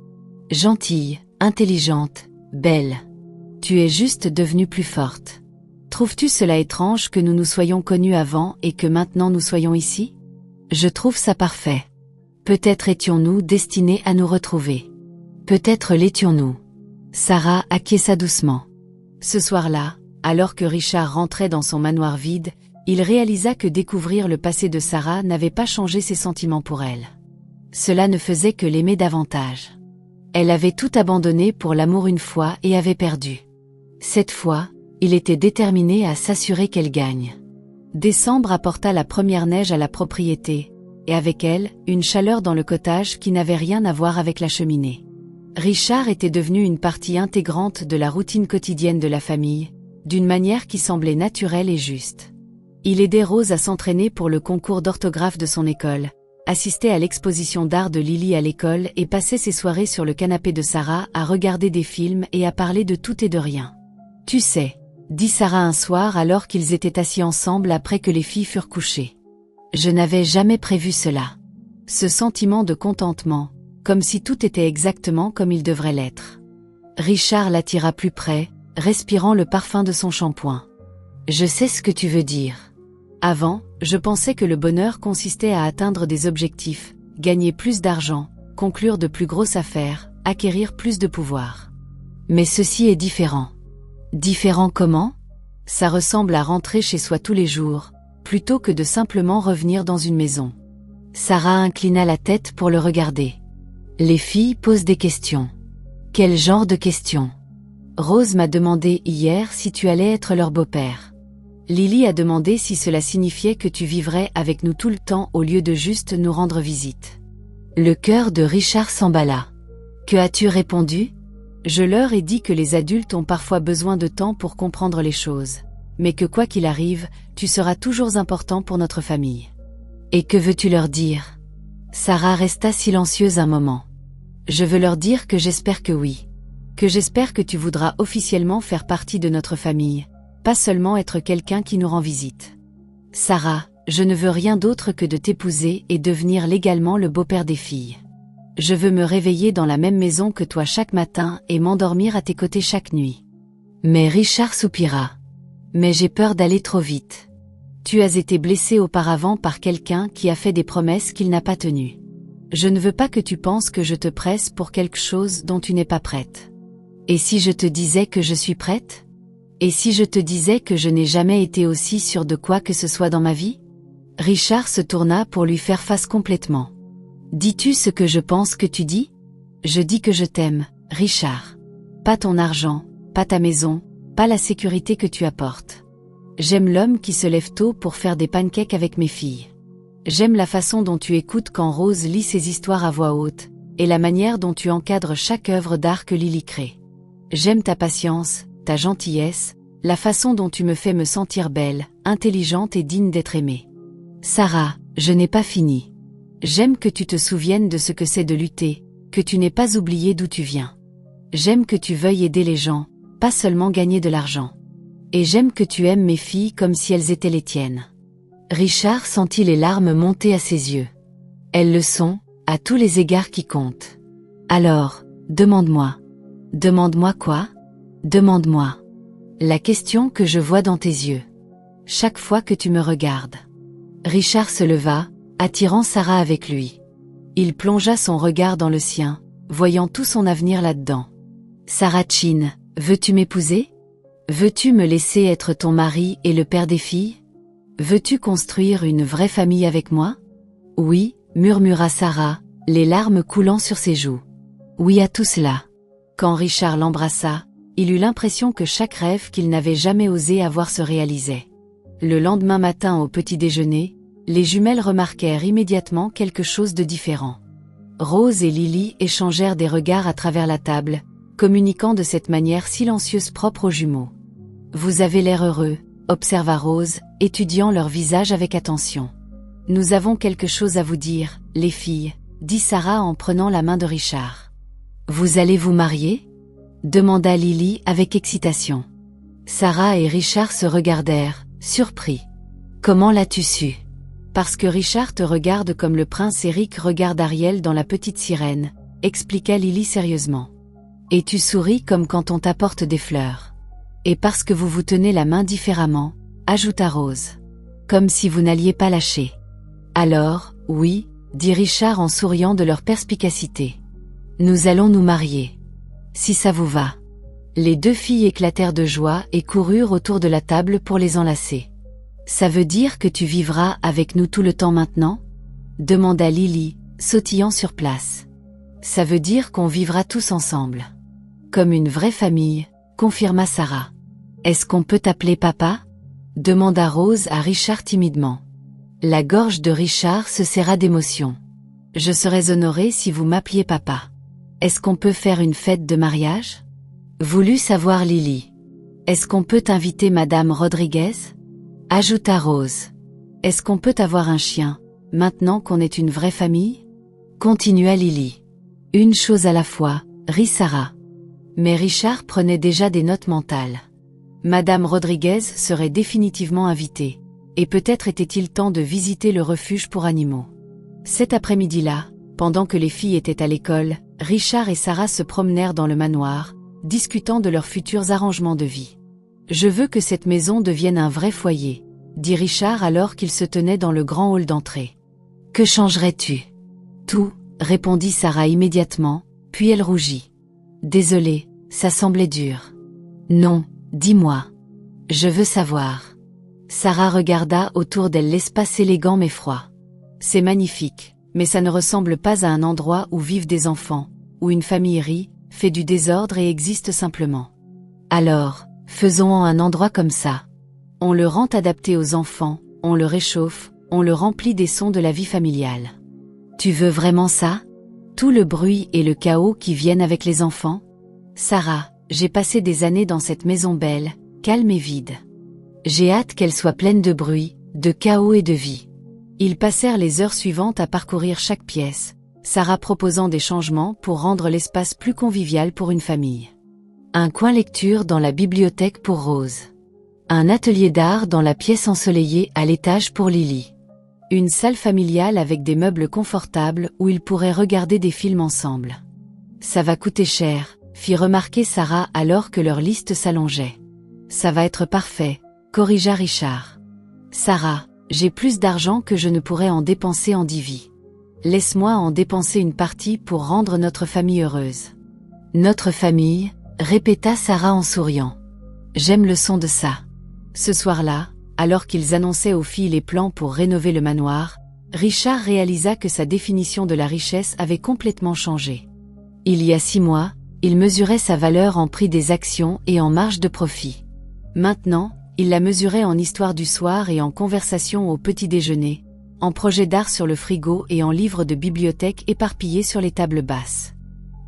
Gentille, intelligente, belle. Tu es juste devenue plus forte. Trouves-tu cela étrange que nous nous soyons connus avant et que maintenant nous soyons ici? Je trouve ça parfait. Peut-être étions-nous destinés à nous retrouver. Peut-être l'étions-nous. Sarah acquiesça doucement. Ce soir-là, alors que Richard rentrait dans son manoir vide, il réalisa que découvrir le passé de Sarah n'avait pas changé ses sentiments pour elle. Cela ne faisait que l'aimer davantage. Elle avait tout abandonné pour l'amour une fois et avait perdu. Cette fois, il était déterminé à s'assurer qu'elle gagne. Décembre apporta la première neige à la propriété, et avec elle, une chaleur dans le cottage qui n'avait rien à voir avec la cheminée. Richard était devenu une partie intégrante de la routine quotidienne de la famille, d'une manière qui semblait naturelle et juste. Il aidait Rose à s'entraîner pour le concours d'orthographe de son école, assistait à l'exposition d'art de Lily à l'école et passait ses soirées sur le canapé de Sarah à regarder des films et à parler de tout et de rien. « Tu sais », dit Sarah un soir alors qu'ils étaient assis ensemble après que les filles furent couchées. « Je n'avais jamais prévu cela. » Ce sentiment de contentement, comme si tout était exactement comme il devrait l'être. Richard l'attira plus près, respirant le parfum de son shampoing. « Je sais ce que tu veux dire. Avant, je pensais que le bonheur consistait à atteindre des objectifs, gagner plus d'argent, conclure de plus grosses affaires, acquérir plus de pouvoir. Mais ceci est différent. » Différent comment ? Ça ressemble à rentrer chez soi tous les jours, plutôt que de simplement revenir dans une maison. Sarah inclina la tête pour le regarder. Les filles posent des questions. Quel genre de questions ? Rose m'a demandé hier si tu allais être leur beau-père. Lily a demandé si cela signifiait que tu vivrais avec nous tout le temps au lieu de juste nous rendre visite. Le cœur de Richard s'emballa. Que as-tu répondu ? Je leur ai dit que les adultes ont parfois besoin de temps pour comprendre les choses, mais que quoi qu'il arrive, tu seras toujours important pour notre famille. Et que veux-tu leur dire ? Sarah resta silencieuse un moment. Je veux leur dire que j'espère que oui. Que j'espère que tu voudras officiellement faire partie de notre famille, pas seulement être quelqu'un qui nous rend visite. Sarah, je ne veux rien d'autre que de t'épouser et devenir légalement le beau-père des filles. Je veux me réveiller dans la même maison que toi chaque matin et m'endormir à tes côtés chaque nuit. Mais Richard soupira. Mais j'ai peur d'aller trop vite. Tu as été blessé auparavant par quelqu'un qui a fait des promesses qu'il n'a pas tenues. Je ne veux pas que tu penses que je te presse pour quelque chose dont tu n'es pas prête. Et si je te disais que je suis prête ? Et si je te disais que je n'ai jamais été aussi sûre de quoi que ce soit dans ma vie ? Richard se tourna pour lui faire face complètement. Dis-tu ce que je pense que tu dis ? Je dis que je t'aime, Richard. Pas ton argent, pas ta maison, pas la sécurité que tu apportes. J'aime l'homme qui se lève tôt pour faire des pancakes avec mes filles. J'aime la façon dont tu écoutes quand Rose lit ses histoires à voix haute, et la manière dont tu encadres chaque œuvre d'art que Lily crée. J'aime ta patience, ta gentillesse, la façon dont tu me fais me sentir belle, intelligente et digne d'être aimée. Sarah, je n'ai pas fini. J'aime que tu te souviennes de ce que c'est de lutter, que tu n'aies pas oublié d'où tu viens. J'aime que tu veuilles aider les gens, pas seulement gagner de l'argent. Et j'aime que tu aimes mes filles comme si elles étaient les tiennes. Richard sentit les larmes monter à ses yeux. Elles le sont, à tous les égards qui comptent. Alors, demande-moi. Demande-moi quoi ? Demande-moi. La question que je vois dans tes yeux. Chaque fois que tu me regardes. Richard se leva, attirant Sarah avec lui. Il plongea son regard dans le sien, voyant tout son avenir là-dedans. Sarah Chin, veux-tu m'épouser ? Veux-tu me laisser être ton mari et le père des filles ? Veux-tu construire une vraie famille avec moi ? Oui, murmura Sarah, les larmes coulant sur ses joues. Oui à tout cela. Quand Richard l'embrassa, il eut l'impression que chaque rêve qu'il n'avait jamais osé avoir se réalisait. Le lendemain matin au petit déjeuner, les jumelles remarquèrent immédiatement quelque chose de différent. Rose et Lily échangèrent des regards à travers la table, communiquant de cette manière silencieuse propre aux jumeaux. « Vous avez l'air heureux », observa Rose, étudiant leur visage avec attention. « Nous avons quelque chose à vous dire, les filles », dit Sarah en prenant la main de Richard. « Vous allez vous marier ? » demanda Lily avec excitation. Sarah et Richard se regardèrent, surpris. « Comment l'as-tu su ? » Parce que Richard te regarde comme le prince Eric regarde Ariel dans La Petite Sirène, expliqua Lily sérieusement. Et tu souris comme quand on t'apporte des fleurs. Et parce que vous vous tenez la main différemment, ajouta Rose. Comme si vous n'alliez pas lâcher. Alors, oui, dit Richard en souriant de leur perspicacité. Nous allons nous marier. Si ça vous va. Les deux filles éclatèrent de joie et coururent autour de la table pour les enlacer. Ça veut dire que tu vivras avec nous tout le temps maintenant ? demanda Lily, sautillant sur place. Ça veut dire qu'on vivra tous ensemble. Comme une vraie famille, confirma Sarah. Est-ce qu'on peut t'appeler papa ? demanda Rose à Richard timidement. La gorge de Richard se serra d'émotion. Je serais honorée si vous m'appeliez papa. Est-ce qu'on peut faire une fête de mariage? Voulut savoir Lily. Est-ce qu'on peut inviter Madame Rodriguez? Ajouta Rose. Est-ce qu'on peut avoir un chien, maintenant qu'on est une vraie famille? Continua Lily. Une chose à la fois, rit Sarah. Mais Richard prenait déjà des notes mentales. Madame Rodriguez serait définitivement invitée, et peut-être était-il temps de visiter le refuge pour animaux. Cet après-midi-là, pendant que les filles étaient à l'école, Richard et Sarah se promenèrent dans le manoir, discutant de leurs futurs arrangements de vie. Je veux que cette maison devienne un vrai foyer, dit Richard alors qu'il se tenait dans le grand hall d'entrée. Que changerais-tu? Tout, répondit Sarah immédiatement, puis elle rougit. Désolée, ça semblait dur. Non, dis-moi. Je veux savoir. Sarah regarda autour d'elle l'espace élégant mais froid. C'est magnifique, mais ça ne ressemble pas à un endroit où vivent des enfants, où une famille rit, fait du désordre et existe simplement. Alors, faisons-en un endroit comme ça. On le rend adapté aux enfants, on le réchauffe, on le remplit des sons de la vie familiale. Tu veux vraiment ça? Tout le bruit et le chaos qui viennent avec les enfants? Sarah, j'ai passé des années dans cette maison belle, calme et vide. J'ai hâte qu'elle soit pleine de bruit, de chaos et de vie. Ils passèrent les heures suivantes à parcourir chaque pièce, Sarah proposant des changements pour rendre l'espace plus convivial pour une famille. Un coin lecture dans la bibliothèque pour Rose. Un atelier d'art dans la pièce ensoleillée à l'étage pour Lily. Une salle familiale avec des meubles confortables où ils pourraient regarder des films ensemble. Ça va coûter cher, fit remarquer Sarah alors que leur liste s'allongeait. Ça va être parfait, corrigea Richard. Sarah, j'ai plus d'argent que je ne pourrais en dépenser en 10 vies. Laisse-moi en dépenser une partie pour rendre notre famille heureuse. Notre famille, répéta Sarah en souriant. J'aime le son de ça. Ce soir-là, alors qu'ils annonçaient aux filles les plans pour rénover le manoir, Richard réalisa que sa définition de la richesse avait complètement changé. Il y a 6 mois, il mesurait sa valeur en prix des actions et en marge de profit. Maintenant, il la mesurait en histoire du soir et en conversation au petit déjeuner, en projets d'art sur le frigo et en livres de bibliothèque éparpillés sur les tables basses.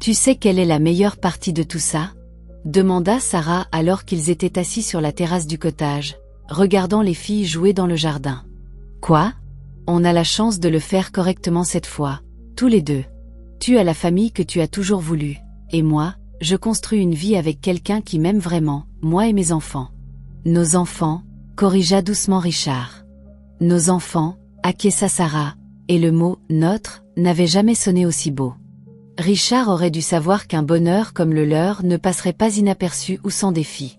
Tu sais quelle est la meilleure partie de tout ça? Demanda Sarah alors qu'ils étaient assis sur la terrasse du cottage, regardant les filles jouer dans le jardin. Quoi? On a la chance de le faire correctement cette fois, tous les deux. Tu as la famille que tu as toujours voulu, et moi, je construis une vie avec quelqu'un qui m'aime vraiment, moi et mes enfants. Nos enfants, corrigea doucement Richard. Nos enfants, acquiesça Sarah, et le mot « notre » n'avait jamais sonné aussi beau. Richard aurait dû savoir qu'un bonheur comme le leur ne passerait pas inaperçu ou sans défi.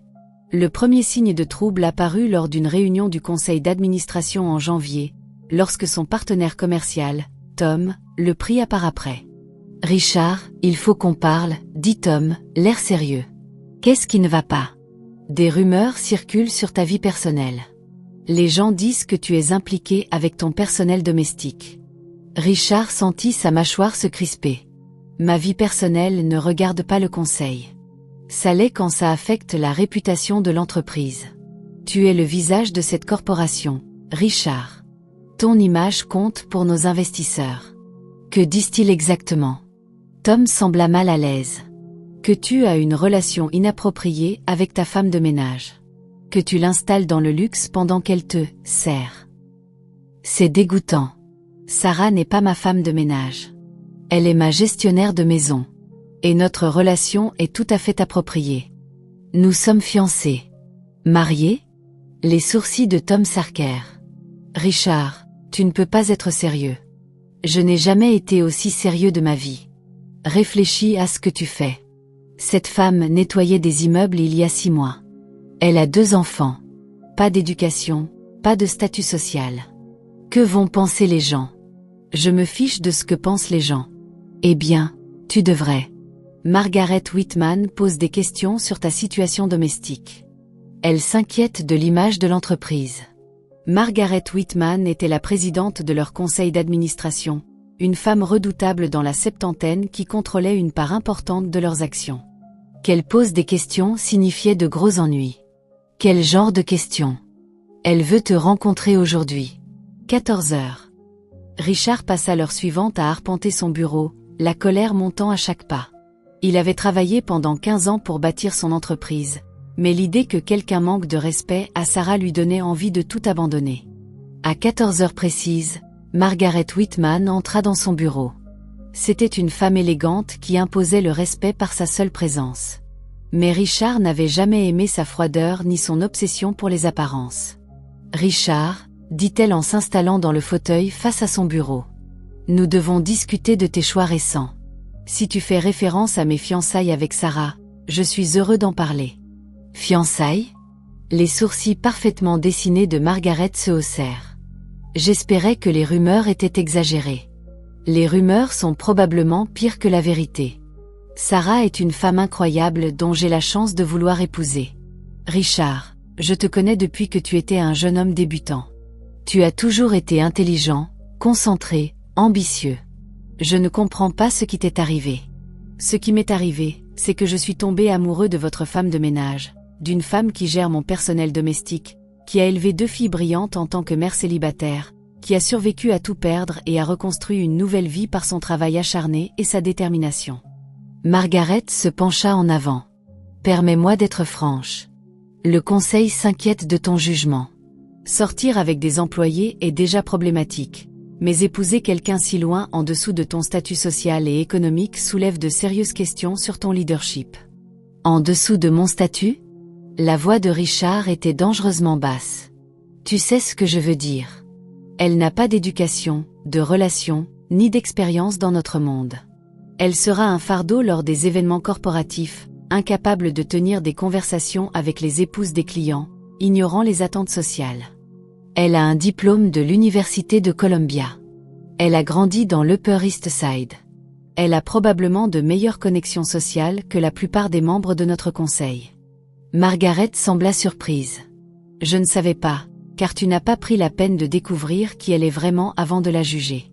Le premier signe de trouble apparut lors d'une réunion du conseil d'administration en janvier, lorsque son partenaire commercial, Tom, le prit à part après. « Richard, il faut qu'on parle, » dit Tom, l'air sérieux. « Qu'est-ce qui ne va pas? Des rumeurs circulent sur ta vie personnelle. Les gens disent que tu es impliqué avec ton personnel domestique. » Richard sentit sa mâchoire se crisper. « Ma vie personnelle ne regarde pas le conseil. Ça l'est quand ça affecte la réputation de l'entreprise. Tu es le visage de cette corporation, Richard. Ton image compte pour nos investisseurs. Que disent-ils exactement? » Tom sembla mal à l'aise. Que tu as une relation inappropriée avec ta femme de ménage. Que tu l'installes dans le luxe pendant qu'elle te sert. C'est dégoûtant. Sarah n'est pas ma femme de ménage. Elle est ma gestionnaire de maison. Et notre relation est tout à fait appropriée. Nous sommes fiancés. Mariés? Les sourcils de Tom s'arquèrent. Richard, tu ne peux pas être sérieux. Je n'ai jamais été aussi sérieux de ma vie. Réfléchis à ce que tu fais. Cette femme nettoyait des immeubles il y a 6 mois. Elle a 2 enfants. Pas d'éducation, pas de statut social. Que vont penser les gens? Je me fiche de ce que pensent les gens. Eh bien, tu devrais. Margaret Whitman pose des questions sur ta situation domestique. Elle s'inquiète de l'image de l'entreprise. Margaret Whitman était la présidente de leur conseil d'administration, une femme redoutable dans la septantaine qui contrôlait une part importante de leurs actions. Qu'elle pose des questions signifiait de gros ennuis. Quel genre de questions? Elle veut te rencontrer aujourd'hui. 14 heures. Richard passa l'heure suivante à arpenter son bureau, la colère montant à chaque pas. Il avait travaillé pendant 15 ans pour bâtir son entreprise, mais l'idée que quelqu'un manque de respect à Sarah lui donnait envie de tout abandonner. À 14 heures précises, Margaret Whitman entra dans son bureau. C'était une femme élégante qui imposait le respect par sa seule présence. Mais Richard n'avait jamais aimé sa froideur ni son obsession pour les apparences. « Richard », dit-elle en s'installant dans le fauteuil face à son bureau. « Nous devons discuter de tes choix récents. Si tu fais référence à mes fiançailles avec Sarah, je suis heureux d'en parler. » « Fiançailles ?» Les sourcils parfaitement dessinés de Margaret se haussèrent. « J'espérais que les rumeurs étaient exagérées. Les rumeurs sont probablement pires que la vérité. Sarah est une femme incroyable dont j'ai la chance de vouloir épouser. Richard, je te connais depuis que tu étais un jeune homme débutant. Tu as toujours été intelligent, concentré, ambitieux. Je ne comprends pas ce qui t'est arrivé. Ce qui m'est arrivé, c'est que je suis tombé amoureux de votre femme de ménage, d'une femme qui gère mon personnel domestique, qui a élevé 2 filles brillantes en tant que mère célibataire, qui a survécu à tout perdre et a reconstruit une nouvelle vie par son travail acharné et sa détermination. » Margaret se pencha en avant. « Permets-moi d'être franche. Le conseil s'inquiète de ton jugement. Sortir avec des employés est déjà problématique, mais épouser quelqu'un si loin en dessous de ton statut social et économique soulève de sérieuses questions sur ton leadership. » « En dessous de mon statut ?» La voix de Richard était dangereusement basse. « Tu sais ce que je veux dire. Elle n'a pas d'éducation, de relations, ni d'expérience dans notre monde. Elle sera un fardeau lors des événements corporatifs, incapable de tenir des conversations avec les épouses des clients, ignorant les attentes sociales. Elle a un diplôme de l'Université de Columbia. Elle a grandi dans l'Upper East Side. Elle a probablement de meilleures connexions sociales que la plupart des membres de notre conseil. » Margaret sembla surprise. « Je ne savais pas, car tu n'as pas pris la peine de découvrir qui elle est vraiment avant de la juger.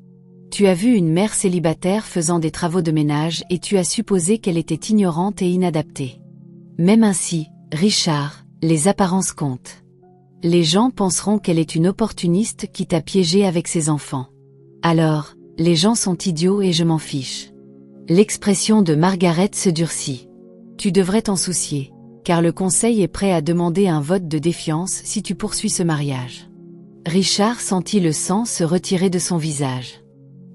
Tu as vu une mère célibataire faisant des travaux de ménage et tu as supposé qu'elle était ignorante et inadaptée. Même ainsi, Richard, les apparences comptent. Les gens penseront qu'elle est une opportuniste qui t'a piégé avec ses enfants. Alors, les gens sont idiots et je m'en fiche. » L'expression de Margaret se durcit. « Tu devrais t'en soucier, car le conseil est prêt à demander un vote de défiance si tu poursuis ce mariage. » Richard sentit le sang se retirer de son visage.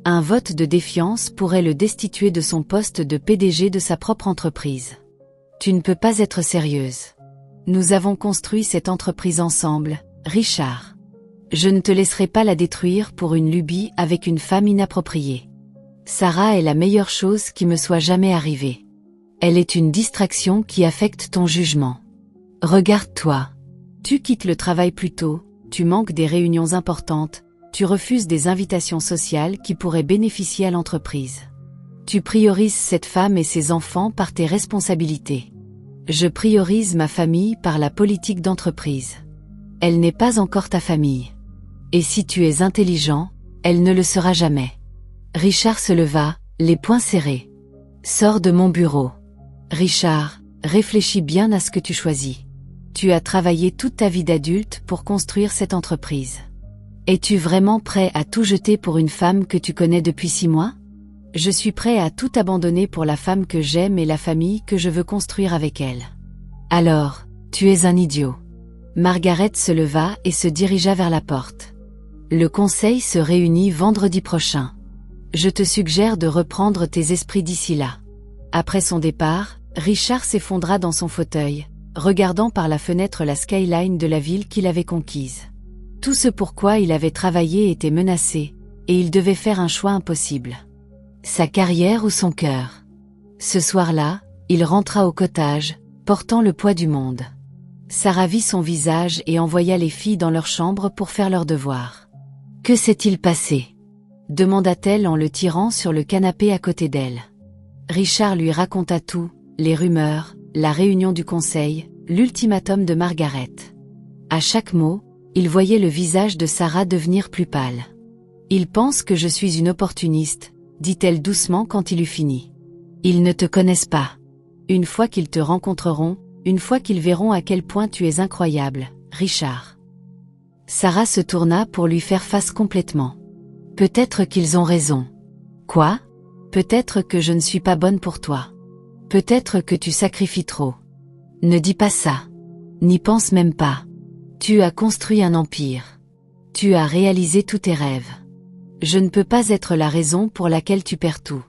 Un vote de défiance pourrait le destituer de son poste de PDG de sa propre entreprise. « Tu ne peux pas être sérieuse. Nous avons construit cette entreprise ensemble, Richard. Je ne te laisserai pas la détruire pour une lubie avec une femme inappropriée. Sarah est la meilleure chose qui me soit jamais arrivée. Elle est une distraction qui affecte ton jugement. Regarde-toi. Tu quittes le travail plus tôt, tu manques des réunions importantes, tu refuses des invitations sociales qui pourraient bénéficier à l'entreprise. Tu priorises cette femme et ses enfants par tes responsabilités. Je priorise ma famille par la politique d'entreprise. Elle n'est pas encore ta famille. Et si tu es intelligent, elle ne le sera jamais. » Richard se leva, les poings serrés. « Sors de mon bureau. Richard, réfléchis bien à ce que tu choisis. Tu as travaillé toute ta vie d'adulte pour construire cette entreprise. Es-tu vraiment prêt à tout jeter pour une femme que tu connais depuis 6 mois ? Je suis prêt à tout abandonner pour la femme que j'aime et la famille que je veux construire avec elle. Alors, tu es un idiot. » Margaret se leva et se dirigea vers la porte. « Le conseil se réunit vendredi prochain. Je te suggère de reprendre tes esprits d'ici là. » Après son départ, Richard s'effondra dans son fauteuil, regardant par la fenêtre la skyline de la ville qu'il avait conquise. Tout ce pourquoi il avait travaillé était menacé, et il devait faire un choix impossible. Sa carrière ou son cœur. Ce soir-là, il rentra au cottage, portant le poids du monde. Sarah vit son visage et envoya les filles dans leur chambre pour faire leurs devoirs. « Que s'est-il passé ?» demanda-t-elle en le tirant sur le canapé à côté d'elle. Richard lui raconta tout, les rumeurs, la réunion du conseil, l'ultimatum de Margaret. À chaque mot, il voyait le visage de Sarah devenir plus pâle. « Ils pensent que je suis une opportuniste, » dit-elle doucement quand il eut fini. « Ils ne te connaissent pas. Une fois qu'ils te rencontreront, une fois qu'ils verront à quel point tu es incroyable, Richard. » Sarah se tourna pour lui faire face complètement. Peut-être qu'ils ont raison. Quoi? Peut-être que je ne suis pas bonne pour toi. Peut-être que tu sacrifies trop. Ne dis pas ça. N'y pense même pas. Tu as construit un empire. Tu as réalisé tous tes rêves. Je ne peux pas être la raison pour laquelle tu perds tout.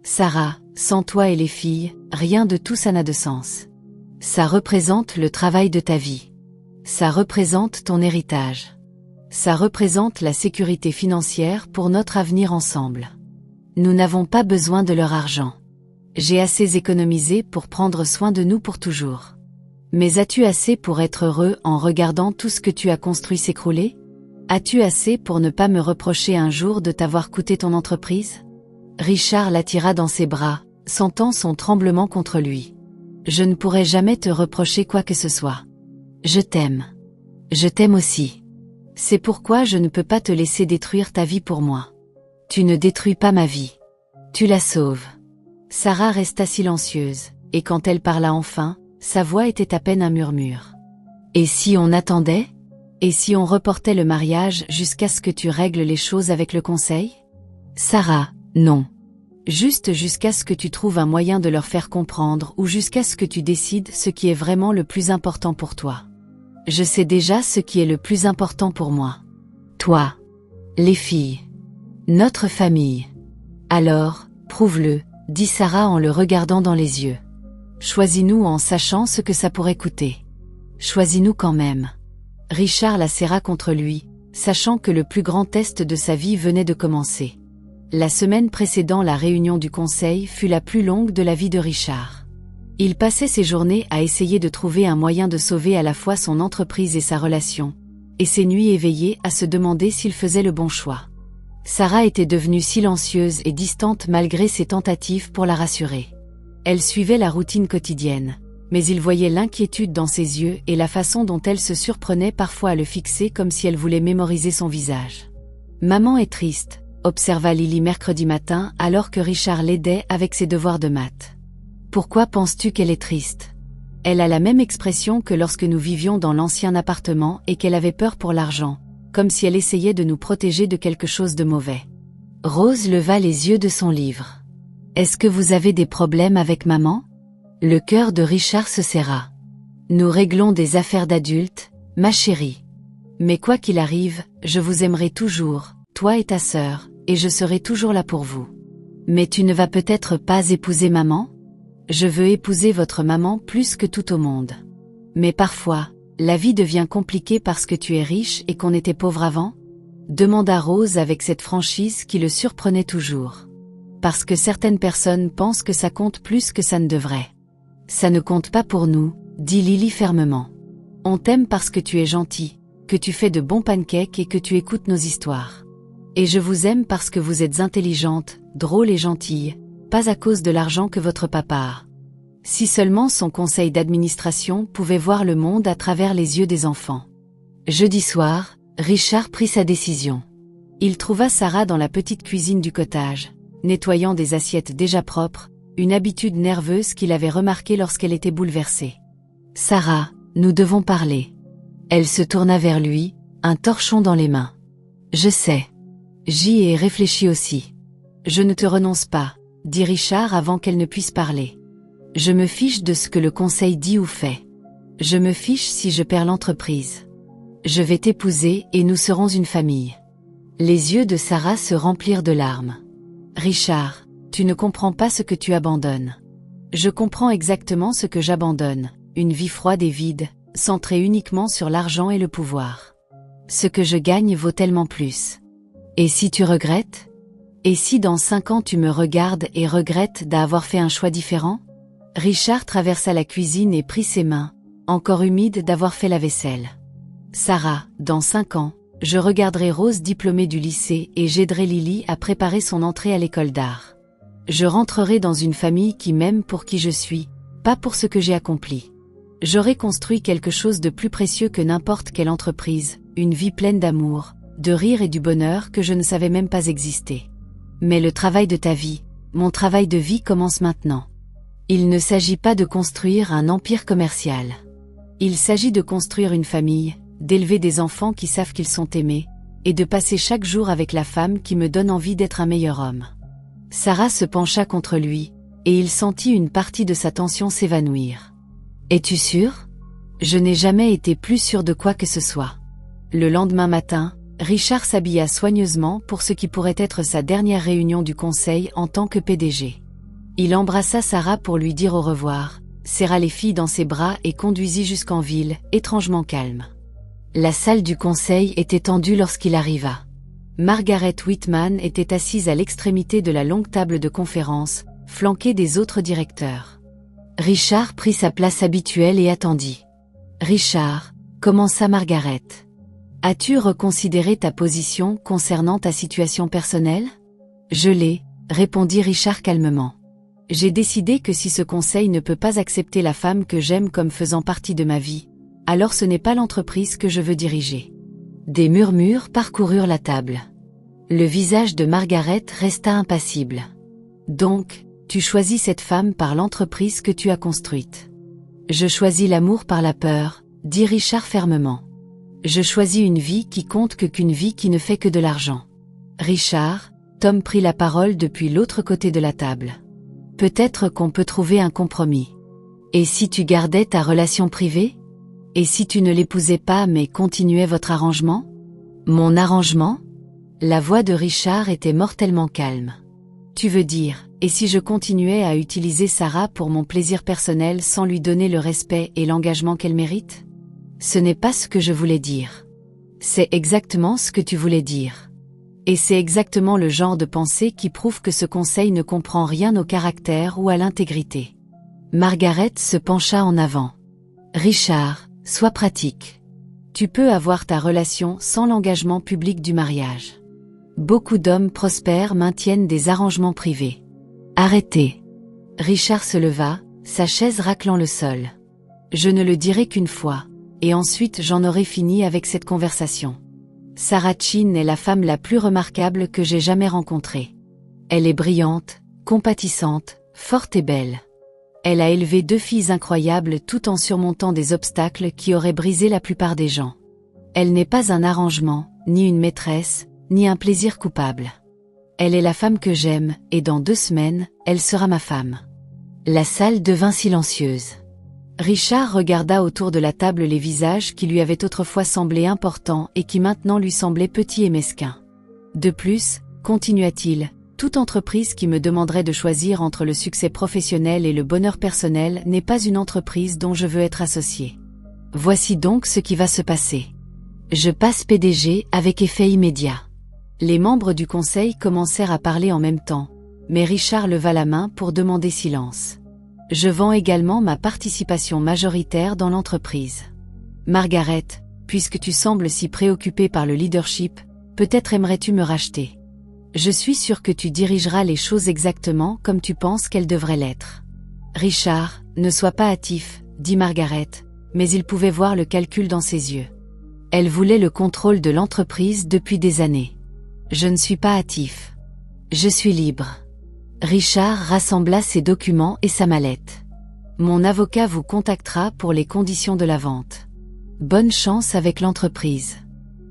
Sarah, sans toi et les filles, rien de tout ça n'a de sens. Ça représente le travail de ta vie. Ça représente ton héritage. Ça représente la sécurité financière pour notre avenir ensemble. Nous n'avons pas besoin de leur argent. J'ai assez économisé pour prendre soin de nous pour toujours. Mais as-tu assez pour être heureux en regardant tout ce que tu as construit s'écrouler? As-tu assez pour ne pas me reprocher un jour de t'avoir coûté ton entreprise? Richard l'attira dans ses bras, sentant son tremblement contre lui. Je ne pourrai jamais te reprocher quoi que ce soit. Je t'aime. Je t'aime aussi. C'est pourquoi je ne peux pas te laisser détruire ta vie pour moi. Tu ne détruis pas ma vie. Tu la sauves. Sarah resta silencieuse, et quand elle parla enfin, sa voix était à peine un murmure. Et si on attendait? Et si on reportait le mariage jusqu'à ce que tu règles les choses avec le conseil? Sarah, non. Juste jusqu'à ce que tu trouves un moyen de leur faire comprendre ou jusqu'à ce que tu décides ce qui est vraiment le plus important pour toi. Je sais déjà ce qui est le plus important pour moi. Toi. Les filles. Notre famille. Alors, prouve-le, dit Sarah en le regardant dans les yeux. Choisis-nous en sachant ce que ça pourrait coûter. Choisis-nous quand même. Richard la serra contre lui, sachant que le plus grand test de sa vie venait de commencer. La semaine précédant la réunion du conseil fut la plus longue de la vie de Richard. Il passait ses journées à essayer de trouver un moyen de sauver à la fois son entreprise et sa relation, et ses nuits éveillées à se demander s'il faisait le bon choix. Sarah était devenue silencieuse et distante malgré ses tentatives pour la rassurer. Elle suivait la routine quotidienne, mais il voyait l'inquiétude dans ses yeux et la façon dont elle se surprenait parfois à le fixer comme si elle voulait mémoriser son visage. « Maman est triste », observa Lily mercredi matin alors que Richard l'aidait avec ses devoirs de maths. « Pourquoi penses-tu qu'elle est triste? Elle a la même expression que lorsque nous vivions dans l'ancien appartement et qu'elle avait peur pour l'argent, comme si elle essayait de nous protéger de quelque chose de mauvais. » Rose leva les yeux de son livre. « Est-ce que vous avez des problèmes avec maman? » Le cœur de Richard se serra. « Nous réglons des affaires d'adultes, ma chérie. Mais quoi qu'il arrive, je vous aimerai toujours, toi et ta sœur, et je serai toujours là pour vous. Mais tu ne vas peut-être pas épouser maman? Je veux épouser votre maman plus que tout au monde. Mais parfois, la vie devient compliquée parce que tu es riche et qu'on était pauvre avant? » demanda Rose avec cette franchise qui le surprenait toujours. « Parce que certaines personnes pensent que ça compte plus que ça ne devrait. » « Ça ne compte pas pour nous, » dit Lily fermement. « On t'aime parce que tu es gentil, que tu fais de bons pancakes et que tu écoutes nos histoires. Et je vous aime parce que vous êtes intelligente, drôle et gentille, pas à cause de l'argent que votre papa a. » Si seulement son conseil d'administration pouvait voir le monde à travers les yeux des enfants. Jeudi soir, Richard prit sa décision. Il trouva Sarah dans la petite cuisine du cottage, nettoyant des assiettes déjà propres, une habitude nerveuse qu'il avait remarquée lorsqu'elle était bouleversée. « Sarah, nous devons parler. » Elle se tourna vers lui, un torchon dans les mains. « Je sais. J'y ai réfléchi aussi. Je ne te renonce pas, » dit Richard avant qu'elle ne puisse parler. « Je me fiche de ce que le conseil dit ou fait. Je me fiche si je perds l'entreprise. Je vais t'épouser et nous serons une famille. » Les yeux de Sarah se remplirent de larmes. « Richard, tu ne comprends pas ce que tu abandonnes. Je comprends exactement ce que j'abandonne, une vie froide et vide, centrée uniquement sur l'argent et le pouvoir. Ce que je gagne vaut tellement plus. Et si tu regrettes? Et si dans 5 ans tu me regardes et regrettes d'avoir fait un choix différent? » Richard traversa la cuisine et prit ses mains, encore humides d'avoir fait la vaisselle. « Sarah, dans 5 ans, je regarderai Rose diplômée du lycée et j'aiderai Lily à préparer son entrée à l'école d'art. Je rentrerai dans une famille qui m'aime pour qui je suis, pas pour ce que j'ai accompli. J'aurai construit quelque chose de plus précieux que n'importe quelle entreprise, une vie pleine d'amour, de rire et du bonheur que je ne savais même pas exister. Mais le travail de ta vie, mon travail de vie commence maintenant. Il ne s'agit pas de construire un empire commercial. Il s'agit de construire une famille, d'élever des enfants qui savent qu'ils sont aimés, et de passer chaque jour avec la femme qui me donne envie d'être un meilleur homme. Sarah se pencha contre lui, et il sentit une partie de sa tension s'évanouir. Es-tu sûr? Je n'ai jamais été plus sûr de quoi que ce soit. Le lendemain matin, Richard s'habilla soigneusement pour ce qui pourrait être sa dernière réunion du conseil en tant que PDG. Il embrassa Sarah pour lui dire au revoir, serra les filles dans ses bras et conduisit jusqu'en ville, étrangement calme. La salle du conseil était tendue lorsqu'il arriva. Margaret Whitman était assise à l'extrémité de la longue table de conférence, flanquée des autres directeurs. Richard prit sa place habituelle et attendit. « Richard, commença Margaret. As-tu reconsidéré ta position concernant ta situation personnelle? » « Je l'ai, » répondit Richard calmement. « J'ai décidé que si ce conseil ne peut pas accepter la femme que j'aime comme faisant partie de ma vie, alors ce n'est pas l'entreprise que je veux diriger. » Des murmures parcoururent la table. Le visage de Margaret resta impassible. « Donc, tu choisis cette femme par l'entreprise que tu as construite. »« Je choisis l'amour par la peur, » dit Richard fermement. « Je choisis une vie qui compte qu'une vie qui ne fait que de l'argent. » Richard, Tom prit la parole depuis l'autre côté de la table. « Peut-être qu'on peut trouver un compromis. Et si tu gardais ta relation privée? Et si tu ne l'épousais pas mais continuais votre arrangement? » « Mon arrangement ?» La voix de Richard était mortellement calme. « Tu veux dire, et si je continuais à utiliser Sarah pour mon plaisir personnel sans lui donner le respect et l'engagement qu'elle mérite? » Ce n'est pas ce que je voulais dire. C'est exactement ce que tu voulais dire. Et c'est exactement le genre de pensée qui prouve que ce conseil ne comprend rien au caractère ou à l'intégrité. Margaret se pencha en avant. « Richard, sois pratique. Tu peux avoir ta relation sans l'engagement public du mariage. Beaucoup d'hommes prospères maintiennent des arrangements privés. Arrêtez. » Richard se leva, sa chaise raclant le sol. « Je ne le dirai qu'une fois, et ensuite j'en aurai fini avec cette conversation. Sarah Chin est la femme la plus remarquable que j'ai jamais rencontrée. Elle est brillante, compatissante, forte et belle. Elle a élevé 2 filles incroyables tout en surmontant des obstacles qui auraient brisé la plupart des gens. Elle n'est pas un arrangement, ni une maîtresse, ni un plaisir coupable. Elle est la femme que j'aime, et dans 2 semaines, elle sera ma femme. » La salle devint silencieuse. Richard regarda autour de la table les visages qui lui avaient autrefois semblé importants et qui maintenant lui semblaient petits et mesquins. « De plus, continua-t-il, toute entreprise qui me demanderait de choisir entre le succès professionnel et le bonheur personnel n'est pas une entreprise dont je veux être associé. Voici donc ce qui va se passer. Je passe PDG avec effet immédiat. » Les membres du conseil commencèrent à parler en même temps, mais Richard leva la main pour demander silence. « Je vends également ma participation majoritaire dans l'entreprise. Margaret, puisque tu sembles si préoccupée par le leadership, peut-être aimerais-tu me racheter. Je suis sûr que tu dirigeras les choses exactement comme tu penses qu'elles devraient l'être. » « Richard, ne sois pas hâtif, » dit Margaret, mais il pouvait voir le calcul dans ses yeux. Elle voulait le contrôle de l'entreprise depuis des années. « Je ne suis pas hâtif. Je suis libre. » Richard rassembla ses documents et sa mallette. « Mon avocat vous contactera pour les conditions de la vente. Bonne chance avec l'entreprise. »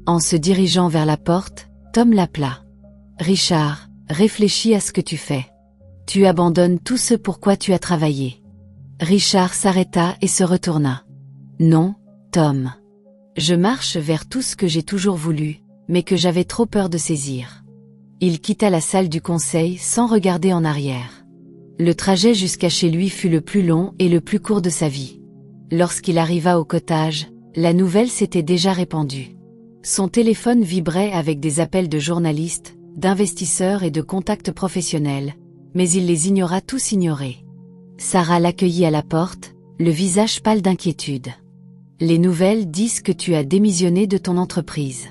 En se dirigeant vers la porte, Tom l'appela. « Richard, réfléchis à ce que tu fais. Tu abandonnes tout ce pour quoi tu as travaillé. » Richard s'arrêta et se retourna. « Non, Tom. Je marche vers tout ce que j'ai toujours voulu, mais que j'avais trop peur de saisir. » Il quitta la salle du conseil sans regarder en arrière. Le trajet jusqu'à chez lui fut le plus long et le plus court de sa vie. Lorsqu'il arriva au cottage, la nouvelle s'était déjà répandue. Son téléphone vibrait avec des appels de journalistes, d'investisseurs et de contacts professionnels, mais il les ignora tous ignorés. Sarah l'accueillit à la porte, le visage pâle d'inquiétude. « Les nouvelles disent que tu as démissionné de ton entreprise. »«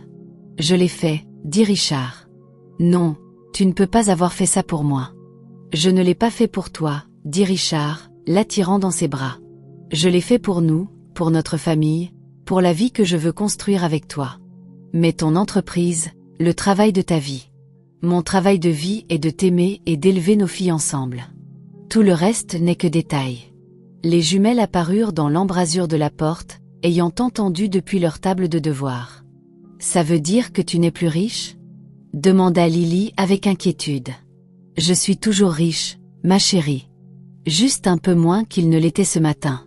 Je l'ai fait, » dit Richard. « Non, tu ne peux pas avoir fait ça pour moi. »« Je ne l'ai pas fait pour toi, » dit Richard, l'attirant dans ses bras. « Je l'ai fait pour nous, pour notre famille, pour la vie que je veux construire avec toi. Mais ton entreprise, le travail de ta vie. Mon travail de vie est de t'aimer et d'élever nos filles ensemble. Tout le reste n'est que détail. » Les jumelles apparurent dans l'embrasure de la porte, ayant entendu depuis leur table de devoir. « Ça veut dire que tu n'es plus riche ?» demanda Lily avec inquiétude. « Je suis toujours riche, ma chérie. Juste un peu moins qu'il ne l'était ce matin. »«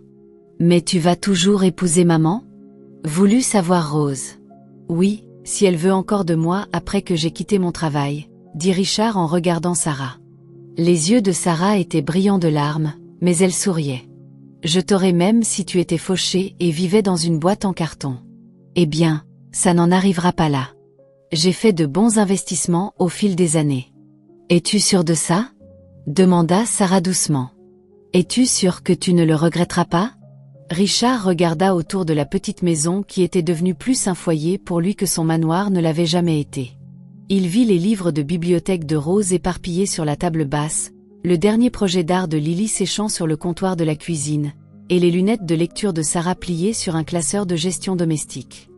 Mais tu vas toujours épouser maman ?» voulut savoir Rose. « Oui, si elle veut encore de moi après que j'ai quitté mon travail, » dit Richard en regardant Sarah. Les yeux de Sarah étaient brillants de larmes, mais elle souriait. « Je t'aurais même si tu étais fauchée et vivais dans une boîte en carton. »« Eh bien, ça n'en arrivera pas là. J'ai fait de bons investissements au fil des années. »« Es-tu sûre de ça ?» demanda Sarah doucement. « Es-tu sûre que tu ne le regretteras pas ?» Richard regarda autour de la petite maison qui était devenue plus un foyer pour lui que son manoir ne l'avait jamais été. Il vit les livres de bibliothèque de Rose éparpillés sur la table basse, le dernier projet d'art de Lily séchant sur le comptoir de la cuisine, et les lunettes de lecture de Sarah pliées sur un classeur de gestion domestique.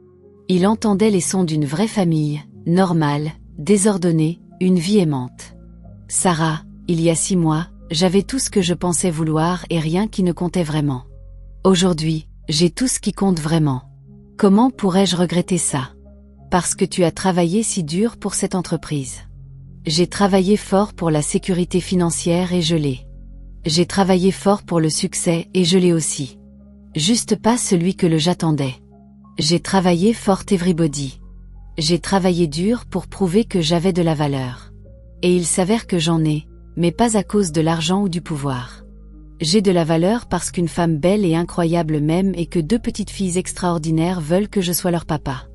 Il entendait les sons d'une vraie famille, normale, désordonnée, une vie aimante. « Sarah, il y a 6 mois, j'avais tout ce que je pensais vouloir et rien qui ne comptait vraiment. Aujourd'hui, j'ai tout ce qui compte vraiment. Comment pourrais-je regretter ça ? Parce que tu as travaillé si dur pour cette entreprise. J'ai travaillé fort pour la sécurité financière et je l'ai. J'ai travaillé fort pour le succès et je l'ai aussi. Juste pas celui que j'attendais. J'ai travaillé fort everybody. J'ai travaillé dur pour prouver que j'avais de la valeur. Et il s'avère que j'en ai, mais pas à cause de l'argent ou du pouvoir. J'ai de la valeur parce qu'une femme belle et incroyable m'aime et que 2 petites filles extraordinaires veulent que je sois leur papa. »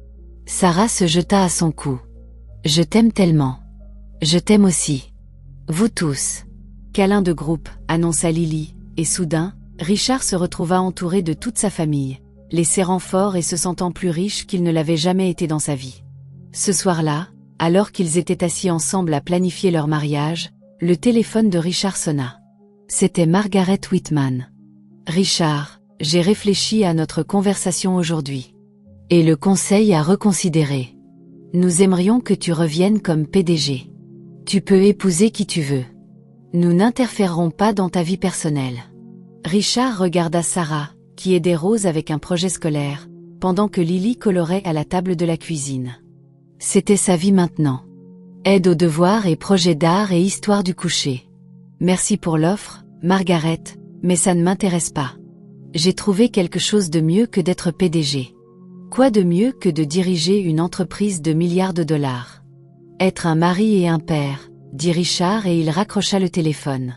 Sarah se jeta à son cou. « Je t'aime tellement. Je t'aime aussi. Vous tous. » Câlin de groupe, annonça Lily, et soudain, Richard se retrouva entouré de toute sa famille, les serrant fort et se sentant plus riche qu'il ne l'avait jamais été dans sa vie. Ce soir-là, alors qu'ils étaient assis ensemble à planifier leur mariage, le téléphone de Richard sonna. C'était Margaret Whitman. « Richard, j'ai réfléchi à notre conversation aujourd'hui. Et le conseil à reconsidérer. Nous aimerions que tu reviennes comme PDG. Tu peux épouser qui tu veux. Nous n'interférerons pas dans ta vie personnelle. » Richard regarda Sarah, qui aidait Rose avec un projet scolaire, pendant que Lily colorait à la table de la cuisine. C'était sa vie maintenant. Aide aux devoirs et projet d'art et histoire du coucher. Merci pour l'offre, Margaret, mais ça ne m'intéresse pas. J'ai trouvé quelque chose de mieux que d'être PDG. Quoi de mieux que de diriger une entreprise de milliards de dollars? Être un mari et un père, dit Richard et il raccrocha le téléphone.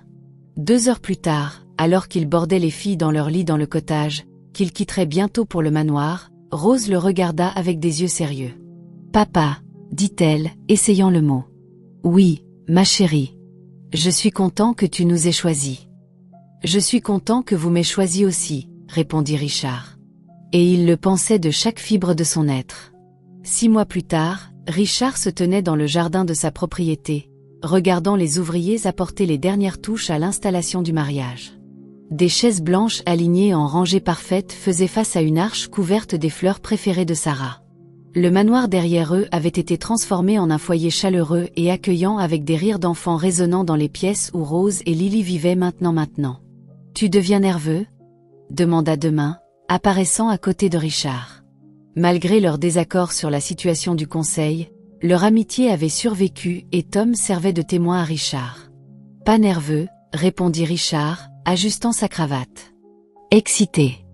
2 heures plus tard, alors qu'il bordait les filles dans leur lit dans le cottage, qu'il quitterait bientôt pour le manoir, Rose le regarda avec des yeux sérieux. « Papa, » dit-elle, essayant le mot. « Oui, ma chérie. Je suis content que tu nous aies choisis. »« Je suis content que vous m'ayez choisi aussi, » répondit Richard. Et il le pensait de chaque fibre de son être. 6 mois plus tard, Richard se tenait dans le jardin de sa propriété, regardant les ouvriers apporter les dernières touches à l'installation du mariage. Des chaises blanches alignées en rangées parfaites faisaient face à une arche couverte des fleurs préférées de Sarah. Le manoir derrière eux avait été transformé en un foyer chaleureux et accueillant avec des rires d'enfants résonnant dans les pièces où Rose et Lily vivaient maintenant. « Tu deviens nerveux ?» demanda Demain, apparaissant à côté de Richard. Malgré leur désaccord sur la situation du conseil, leur amitié avait survécu et Tom servait de témoin à Richard. « Pas nerveux », répondit Richard, ajustant sa cravate. « Excité.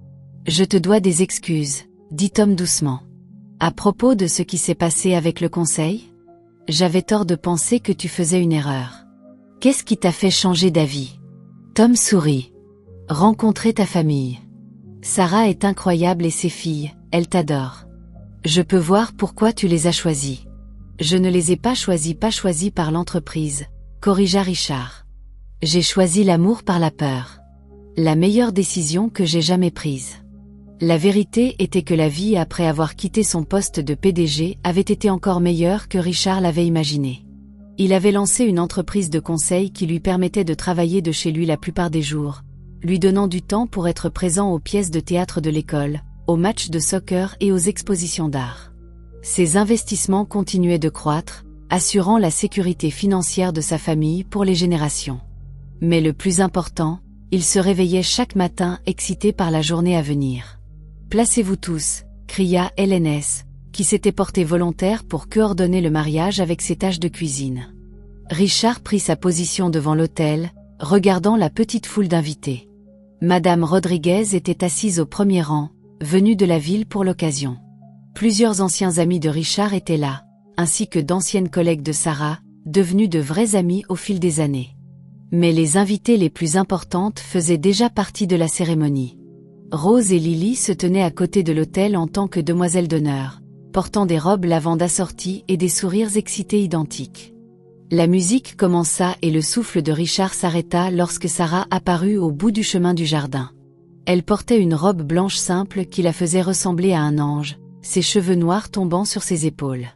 Je te dois des excuses, » dit Tom doucement. « À propos de ce qui s'est passé avec le conseil ? J'avais tort de penser que tu faisais une erreur. Qu'est-ce qui t'a fait changer d'avis ? » Tom sourit. « Rencontrer ta famille. Sarah est incroyable et ses filles, elles t'adorent. Je peux voir pourquoi tu les as choisies. Je ne les ai pas choisies par l'entreprise, corrigea Richard. J'ai choisi l'amour par la peur. La meilleure décision que j'ai jamais prise. La vérité était que la vie après avoir quitté son poste de PDG avait été encore meilleure que Richard l'avait imaginé. Il avait lancé une entreprise de conseil qui lui permettait de travailler de chez lui la plupart des jours, lui donnant du temps pour être présent aux pièces de théâtre de l'école, aux matchs de soccer et aux expositions d'art. Ses investissements continuaient de croître, assurant la sécurité financière de sa famille pour les générations. Mais le plus important, il se réveillait chaque matin excité par la journée à venir. Placez-vous tous, cria LNS, qui s'était porté volontaire pour coordonner le mariage avec ses tâches de cuisine. Richard prit sa position devant l'autel, regardant la petite foule d'invités. Madame Rodriguez était assise au premier rang, venue de la ville pour l'occasion. Plusieurs anciens amis de Richard étaient là, ainsi que d'anciennes collègues de Sarah, devenues de vrais amis au fil des années. Mais les invitées les plus importantes faisaient déjà partie de la cérémonie. Rose et Lily se tenaient à côté de l'autel en tant que demoiselles d'honneur, portant des robes lavande assorties et des sourires excités identiques. La musique commença et le souffle de Richard s'arrêta lorsque Sarah apparut au bout du chemin du jardin. Elle portait une robe blanche simple qui la faisait ressembler à un ange, ses cheveux noirs tombant sur ses épaules.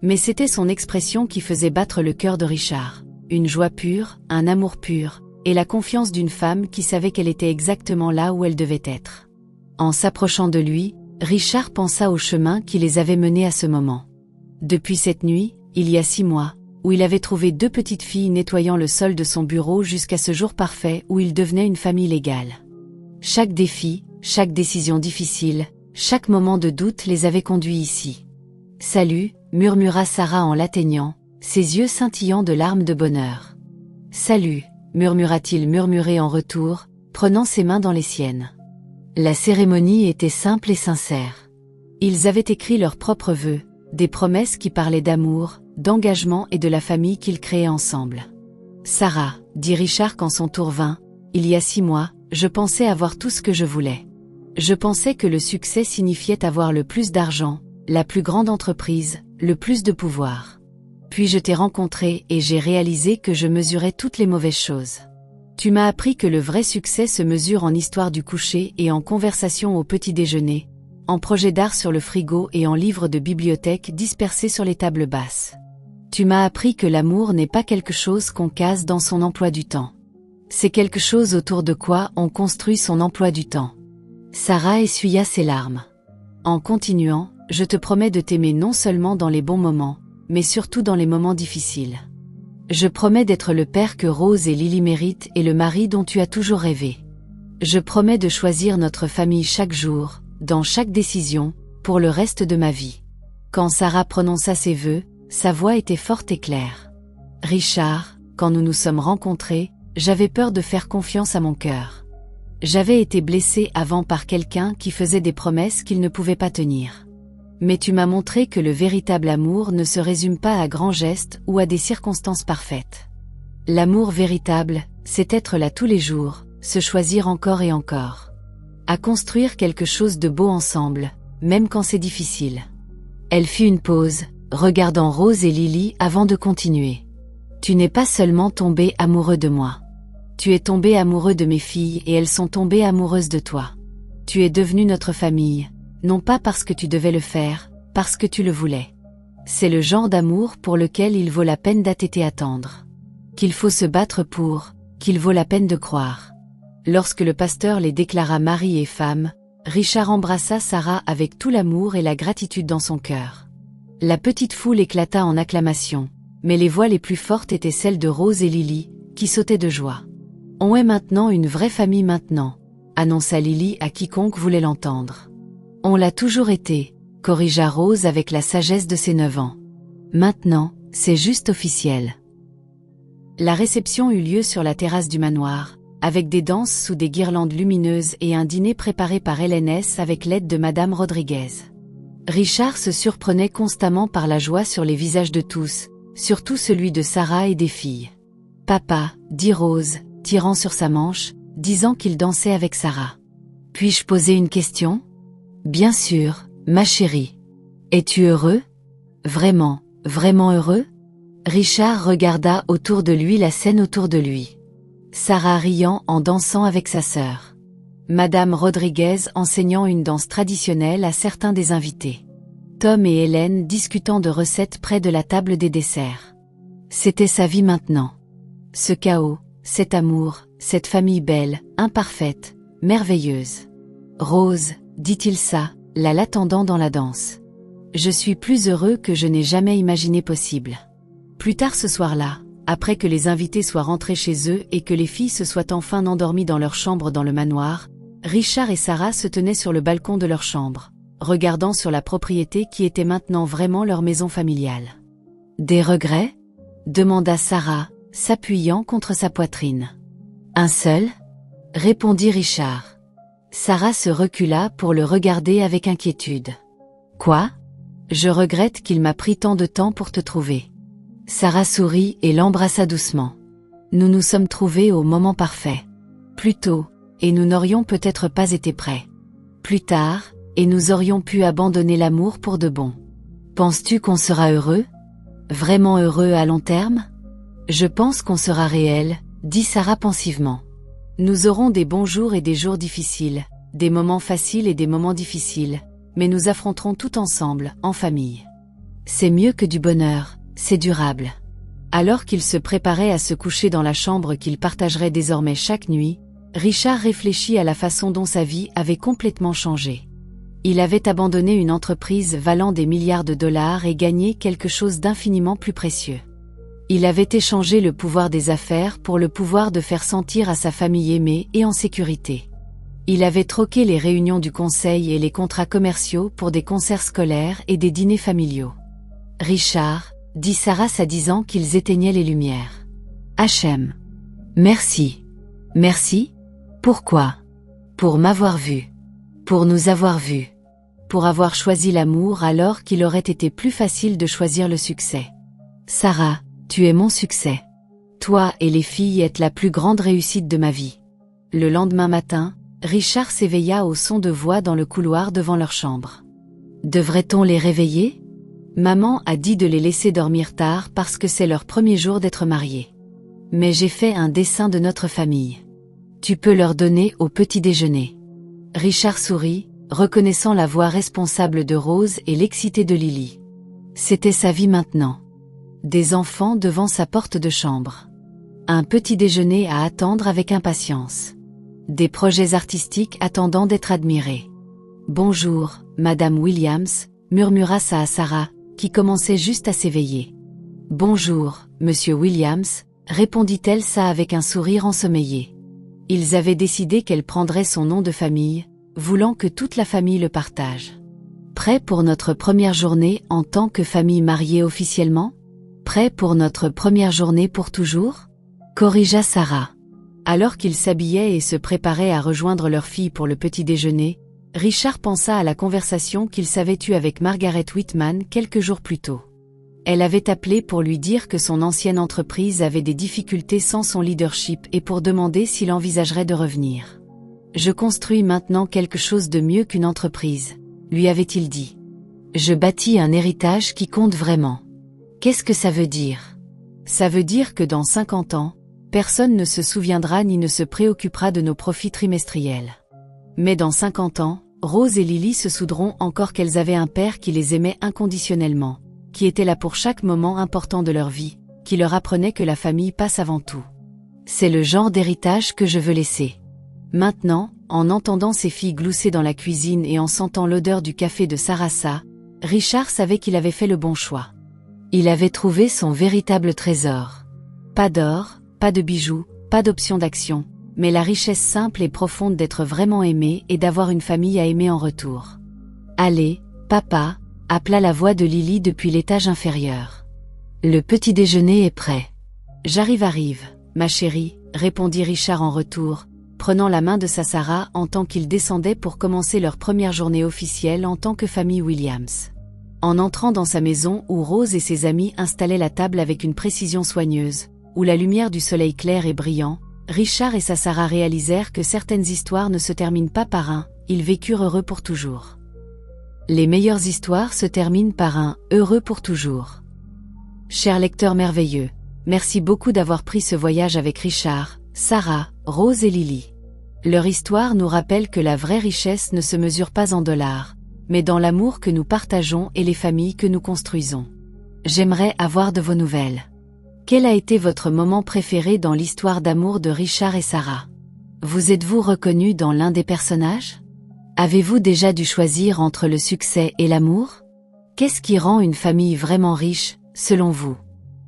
Mais c'était son expression qui faisait battre le cœur de Richard. Une joie pure, un amour pur, et la confiance d'une femme qui savait qu'elle était exactement là où elle devait être. En s'approchant de lui, Richard pensa au chemin qui les avait menés à ce moment. Depuis cette nuit, il y a 6 mois, où il avait trouvé 2 petites filles nettoyant le sol de son bureau jusqu'à ce jour parfait où il devenait une famille légale. Chaque défi, chaque décision difficile, chaque moment de doute les avait conduits ici. « Salut », murmura Sarah en l'atteignant, ses yeux scintillant de larmes de bonheur. « Salut », murmura-t-il murmuré en retour, prenant ses mains dans les siennes. La cérémonie était simple et sincère. Ils avaient écrit leurs propres vœux, des promesses qui parlaient d'amour, d'engagement et de la famille qu'ils créaient ensemble. « Sarah », dit Richard quand son tour vint, « il y a 6 mois, je pensais avoir tout ce que je voulais. Je pensais que le succès signifiait avoir le plus d'argent, la plus grande entreprise, le plus de pouvoir. Puis je t'ai rencontré et j'ai réalisé que je mesurais toutes les mauvaises choses. Tu m'as appris que le vrai succès se mesure en histoire du coucher et en conversation au petit déjeuner, en projets d'art sur le frigo et en livres de bibliothèque dispersés sur les tables basses. Tu m'as appris que l'amour n'est pas quelque chose qu'on case dans son emploi du temps. C'est quelque chose autour de quoi on construit son emploi du temps. » Sarah essuya ses larmes. En continuant, « Je te promets de t'aimer non seulement dans les bons moments, mais surtout dans les moments difficiles. Je promets d'être le père que Rose et Lily méritent et le mari dont tu as toujours rêvé. Je promets de choisir notre famille chaque jour, dans chaque décision, pour le reste de ma vie. » Quand Sarah prononça ses vœux, sa voix était forte et claire. « Richard, quand nous nous sommes rencontrés, j'avais peur de faire confiance à mon cœur. J'avais été blessée avant par quelqu'un qui faisait des promesses qu'il ne pouvait pas tenir. Mais tu m'as montré que le véritable amour ne se résume pas à grands gestes ou à des circonstances parfaites. L'amour véritable, c'est être là tous les jours, se choisir encore et encore. À construire quelque chose de beau ensemble, même quand c'est difficile. » Elle fit une pause, regardant Rose et Lily avant de continuer. « Tu n'es pas seulement tombé amoureux de moi. Tu es tombé amoureux de mes filles et elles sont tombées amoureuses de toi. Tu es devenu notre famille. Non pas parce que tu devais le faire, parce que tu le voulais. C'est le genre d'amour pour lequel il vaut la peine d'attêter attendre. Qu'il faut se battre pour, qu'il vaut la peine de croire. » Lorsque le pasteur les déclara mari et femme, Richard embrassa Sarah avec tout l'amour et la gratitude dans son cœur. La petite foule éclata en acclamations, mais les voix les plus fortes étaient celles de Rose et Lily, qui sautaient de joie. « On est maintenant une vraie famille maintenant », annonça Lily à quiconque voulait l'entendre. « On l'a toujours été », corrigea Rose avec la sagesse de ses 9 ans. « Maintenant, c'est juste officiel. » La réception eut lieu sur la terrasse du manoir, avec des danses sous des guirlandes lumineuses et un dîner préparé par LNS avec l'aide de Madame Rodriguez. Richard se surprenait constamment par la joie sur les visages de tous, surtout celui de Sarah et des filles. « Papa », dit Rose, tirant sur sa manche, disant qu'il dansait avec Sarah. « Puis-je poser une question ? » « Bien sûr, ma chérie. Es-tu heureux ? Vraiment, vraiment heureux ?» Richard regarda autour de lui la scène autour de lui. Sarah riant en dansant avec sa sœur. Madame Rodriguez enseignant une danse traditionnelle à certains des invités. Tom et Hélène discutant de recettes près de la table des desserts. C'était sa vie maintenant. Ce chaos, cet amour, cette famille belle, imparfaite, merveilleuse. « Rose, dit-il ça, l'attendant dans la danse. Je suis plus heureux que je n'ai jamais imaginé possible. » Plus tard ce soir-là, après que les invités soient rentrés chez eux et que les filles se soient enfin endormies dans leur chambre dans le manoir, Richard et Sarah se tenaient sur le balcon de leur chambre, regardant sur la propriété qui était maintenant vraiment leur maison familiale. « Des regrets ?» demanda Sarah, s'appuyant contre sa poitrine. « Un seul ?» répondit Richard. Sarah se recula pour le regarder avec inquiétude. « Quoi ? Je regrette qu'il m'a pris tant de temps pour te trouver. » Sarah sourit et l'embrassa doucement. « Nous nous sommes trouvés au moment parfait. Plus tôt, et nous n'aurions peut-être pas été prêts. Plus tard, et nous aurions pu abandonner l'amour pour de bon. Penses-tu qu'on sera heureux ? Vraiment heureux à long terme ? Je pense qu'on sera réel, dit Sarah pensivement. Nous aurons des bons jours et des jours difficiles, des moments faciles et des moments difficiles, mais nous affronterons tout ensemble, en famille. C'est mieux que du bonheur, c'est durable. » Alors qu'il se préparait à se coucher dans la chambre qu'il partagerait désormais chaque nuit, Richard réfléchit à la façon dont sa vie avait complètement changé. Il avait abandonné une entreprise valant des milliards de dollars et gagné quelque chose d'infiniment plus précieux. Il avait échangé le pouvoir des affaires pour le pouvoir de faire sentir à sa famille aimée et en sécurité. Il avait troqué les réunions du conseil et les contrats commerciaux pour des concerts scolaires et des dîners familiaux. « Richard », dit Sarah s'addisant qu'ils éteignaient les lumières. « H.M. Merci. Merci ? Pourquoi ? Pour m'avoir vu. Pour nous avoir vus. Pour avoir choisi l'amour alors qu'il aurait été plus facile de choisir le succès. Sarah, tu es mon succès. Toi et les filles êtes la plus grande réussite de ma vie. » Le lendemain matin, Richard s'éveilla au son de voix dans le couloir devant leur chambre. « Devrait-on les réveiller ? Maman a dit de les laisser dormir tard parce que c'est leur premier jour d'être mariés. Mais j'ai fait un dessin de notre famille. Tu peux leur donner au petit déjeuner. » Richard sourit, reconnaissant la voix responsable de Rose et l'excité de Lily. C'était sa vie maintenant. Des enfants devant sa porte de chambre. Un petit déjeuner à attendre avec impatience. Des projets artistiques attendant d'être admirés. « Bonjour, Madame Williams », murmura ça à Sarah, qui commençait juste à s'éveiller. « Bonjour, Monsieur Williams », répondit-elle ça avec un sourire ensommeillé. Ils avaient décidé qu'elle prendrait son nom de famille, voulant que toute la famille le partage. « Prêt pour notre première journée en tant que famille mariée officiellement ? Prêt pour notre première journée pour toujours ? » corrigea Sarah. Alors qu'ils s'habillaient et se préparaient à rejoindre leur fille pour le petit déjeuner, Richard pensa à la conversation qu'il s'avait eue avec Margaret Whitman quelques jours plus tôt. Elle avait appelé pour lui dire que son ancienne entreprise avait des difficultés sans son leadership et pour demander s'il envisagerait de revenir. « Je construis maintenant quelque chose de mieux qu'une entreprise », lui avait-il dit. « Je bâtis un héritage qui compte vraiment. » Qu'est-ce que ça veut dire ? Ça veut dire que dans 50 ans, personne ne se souviendra ni ne se préoccupera de nos profits trimestriels. Mais dans 50 ans, Rose et Lily se souderont encore qu'elles avaient un père qui les aimait inconditionnellement, qui était là pour chaque moment important de leur vie, qui leur apprenait que la famille passe avant tout. C'est le genre d'héritage que je veux laisser. Maintenant, en entendant ses filles glousser dans la cuisine et en sentant l'odeur du café de Sarasa, Richard savait qu'il avait fait le bon choix. Il avait trouvé son véritable trésor. Pas d'or, pas de bijoux, pas d'option d'action, mais la richesse simple et profonde d'être vraiment aimé et d'avoir une famille à aimer en retour. « Allez, papa », appela la voix de Lily depuis l'étage inférieur. « Le petit déjeuner est prêt. »« J'arrive, ma chérie », répondit Richard en retour, prenant la main de sa Sarah en tant qu'ils descendaient pour commencer leur première journée officielle en tant que famille Williams. En entrant dans sa maison où Rose et ses amis installaient la table avec une précision soigneuse, où la lumière du soleil clair et brillant, Richard et sa Sarah réalisèrent que certaines histoires ne se terminent pas par un « ils vécurent heureux pour toujours ». Les meilleures histoires se terminent par un « heureux pour toujours ». Chers lecteurs merveilleux, merci beaucoup d'avoir pris ce voyage avec Richard, Sarah, Rose et Lily. Leur histoire nous rappelle que la vraie richesse ne se mesure pas en dollars, mais dans l'amour que nous partageons et les familles que nous construisons. J'aimerais avoir de vos nouvelles. Quel a été votre moment préféré dans l'histoire d'amour de Richard et Sarah ? Vous êtes-vous reconnu dans l'un des personnages ? Avez-vous déjà dû choisir entre le succès et l'amour ? Qu'est-ce qui rend une famille vraiment riche, selon vous ?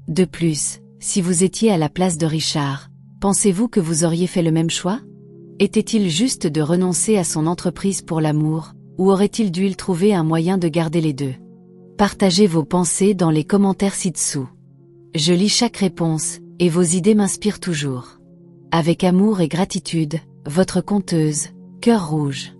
De plus, si vous étiez à la place de Richard, pensez-vous que vous auriez fait le même choix ? Était-il juste de renoncer à son entreprise pour l'amour, ou aurait-il dû y trouver un moyen de garder les deux? Partagez vos pensées dans les commentaires ci-dessous. Je lis chaque réponse, et vos idées m'inspirent toujours. Avec amour et gratitude, votre conteuse, Cœur Rouge.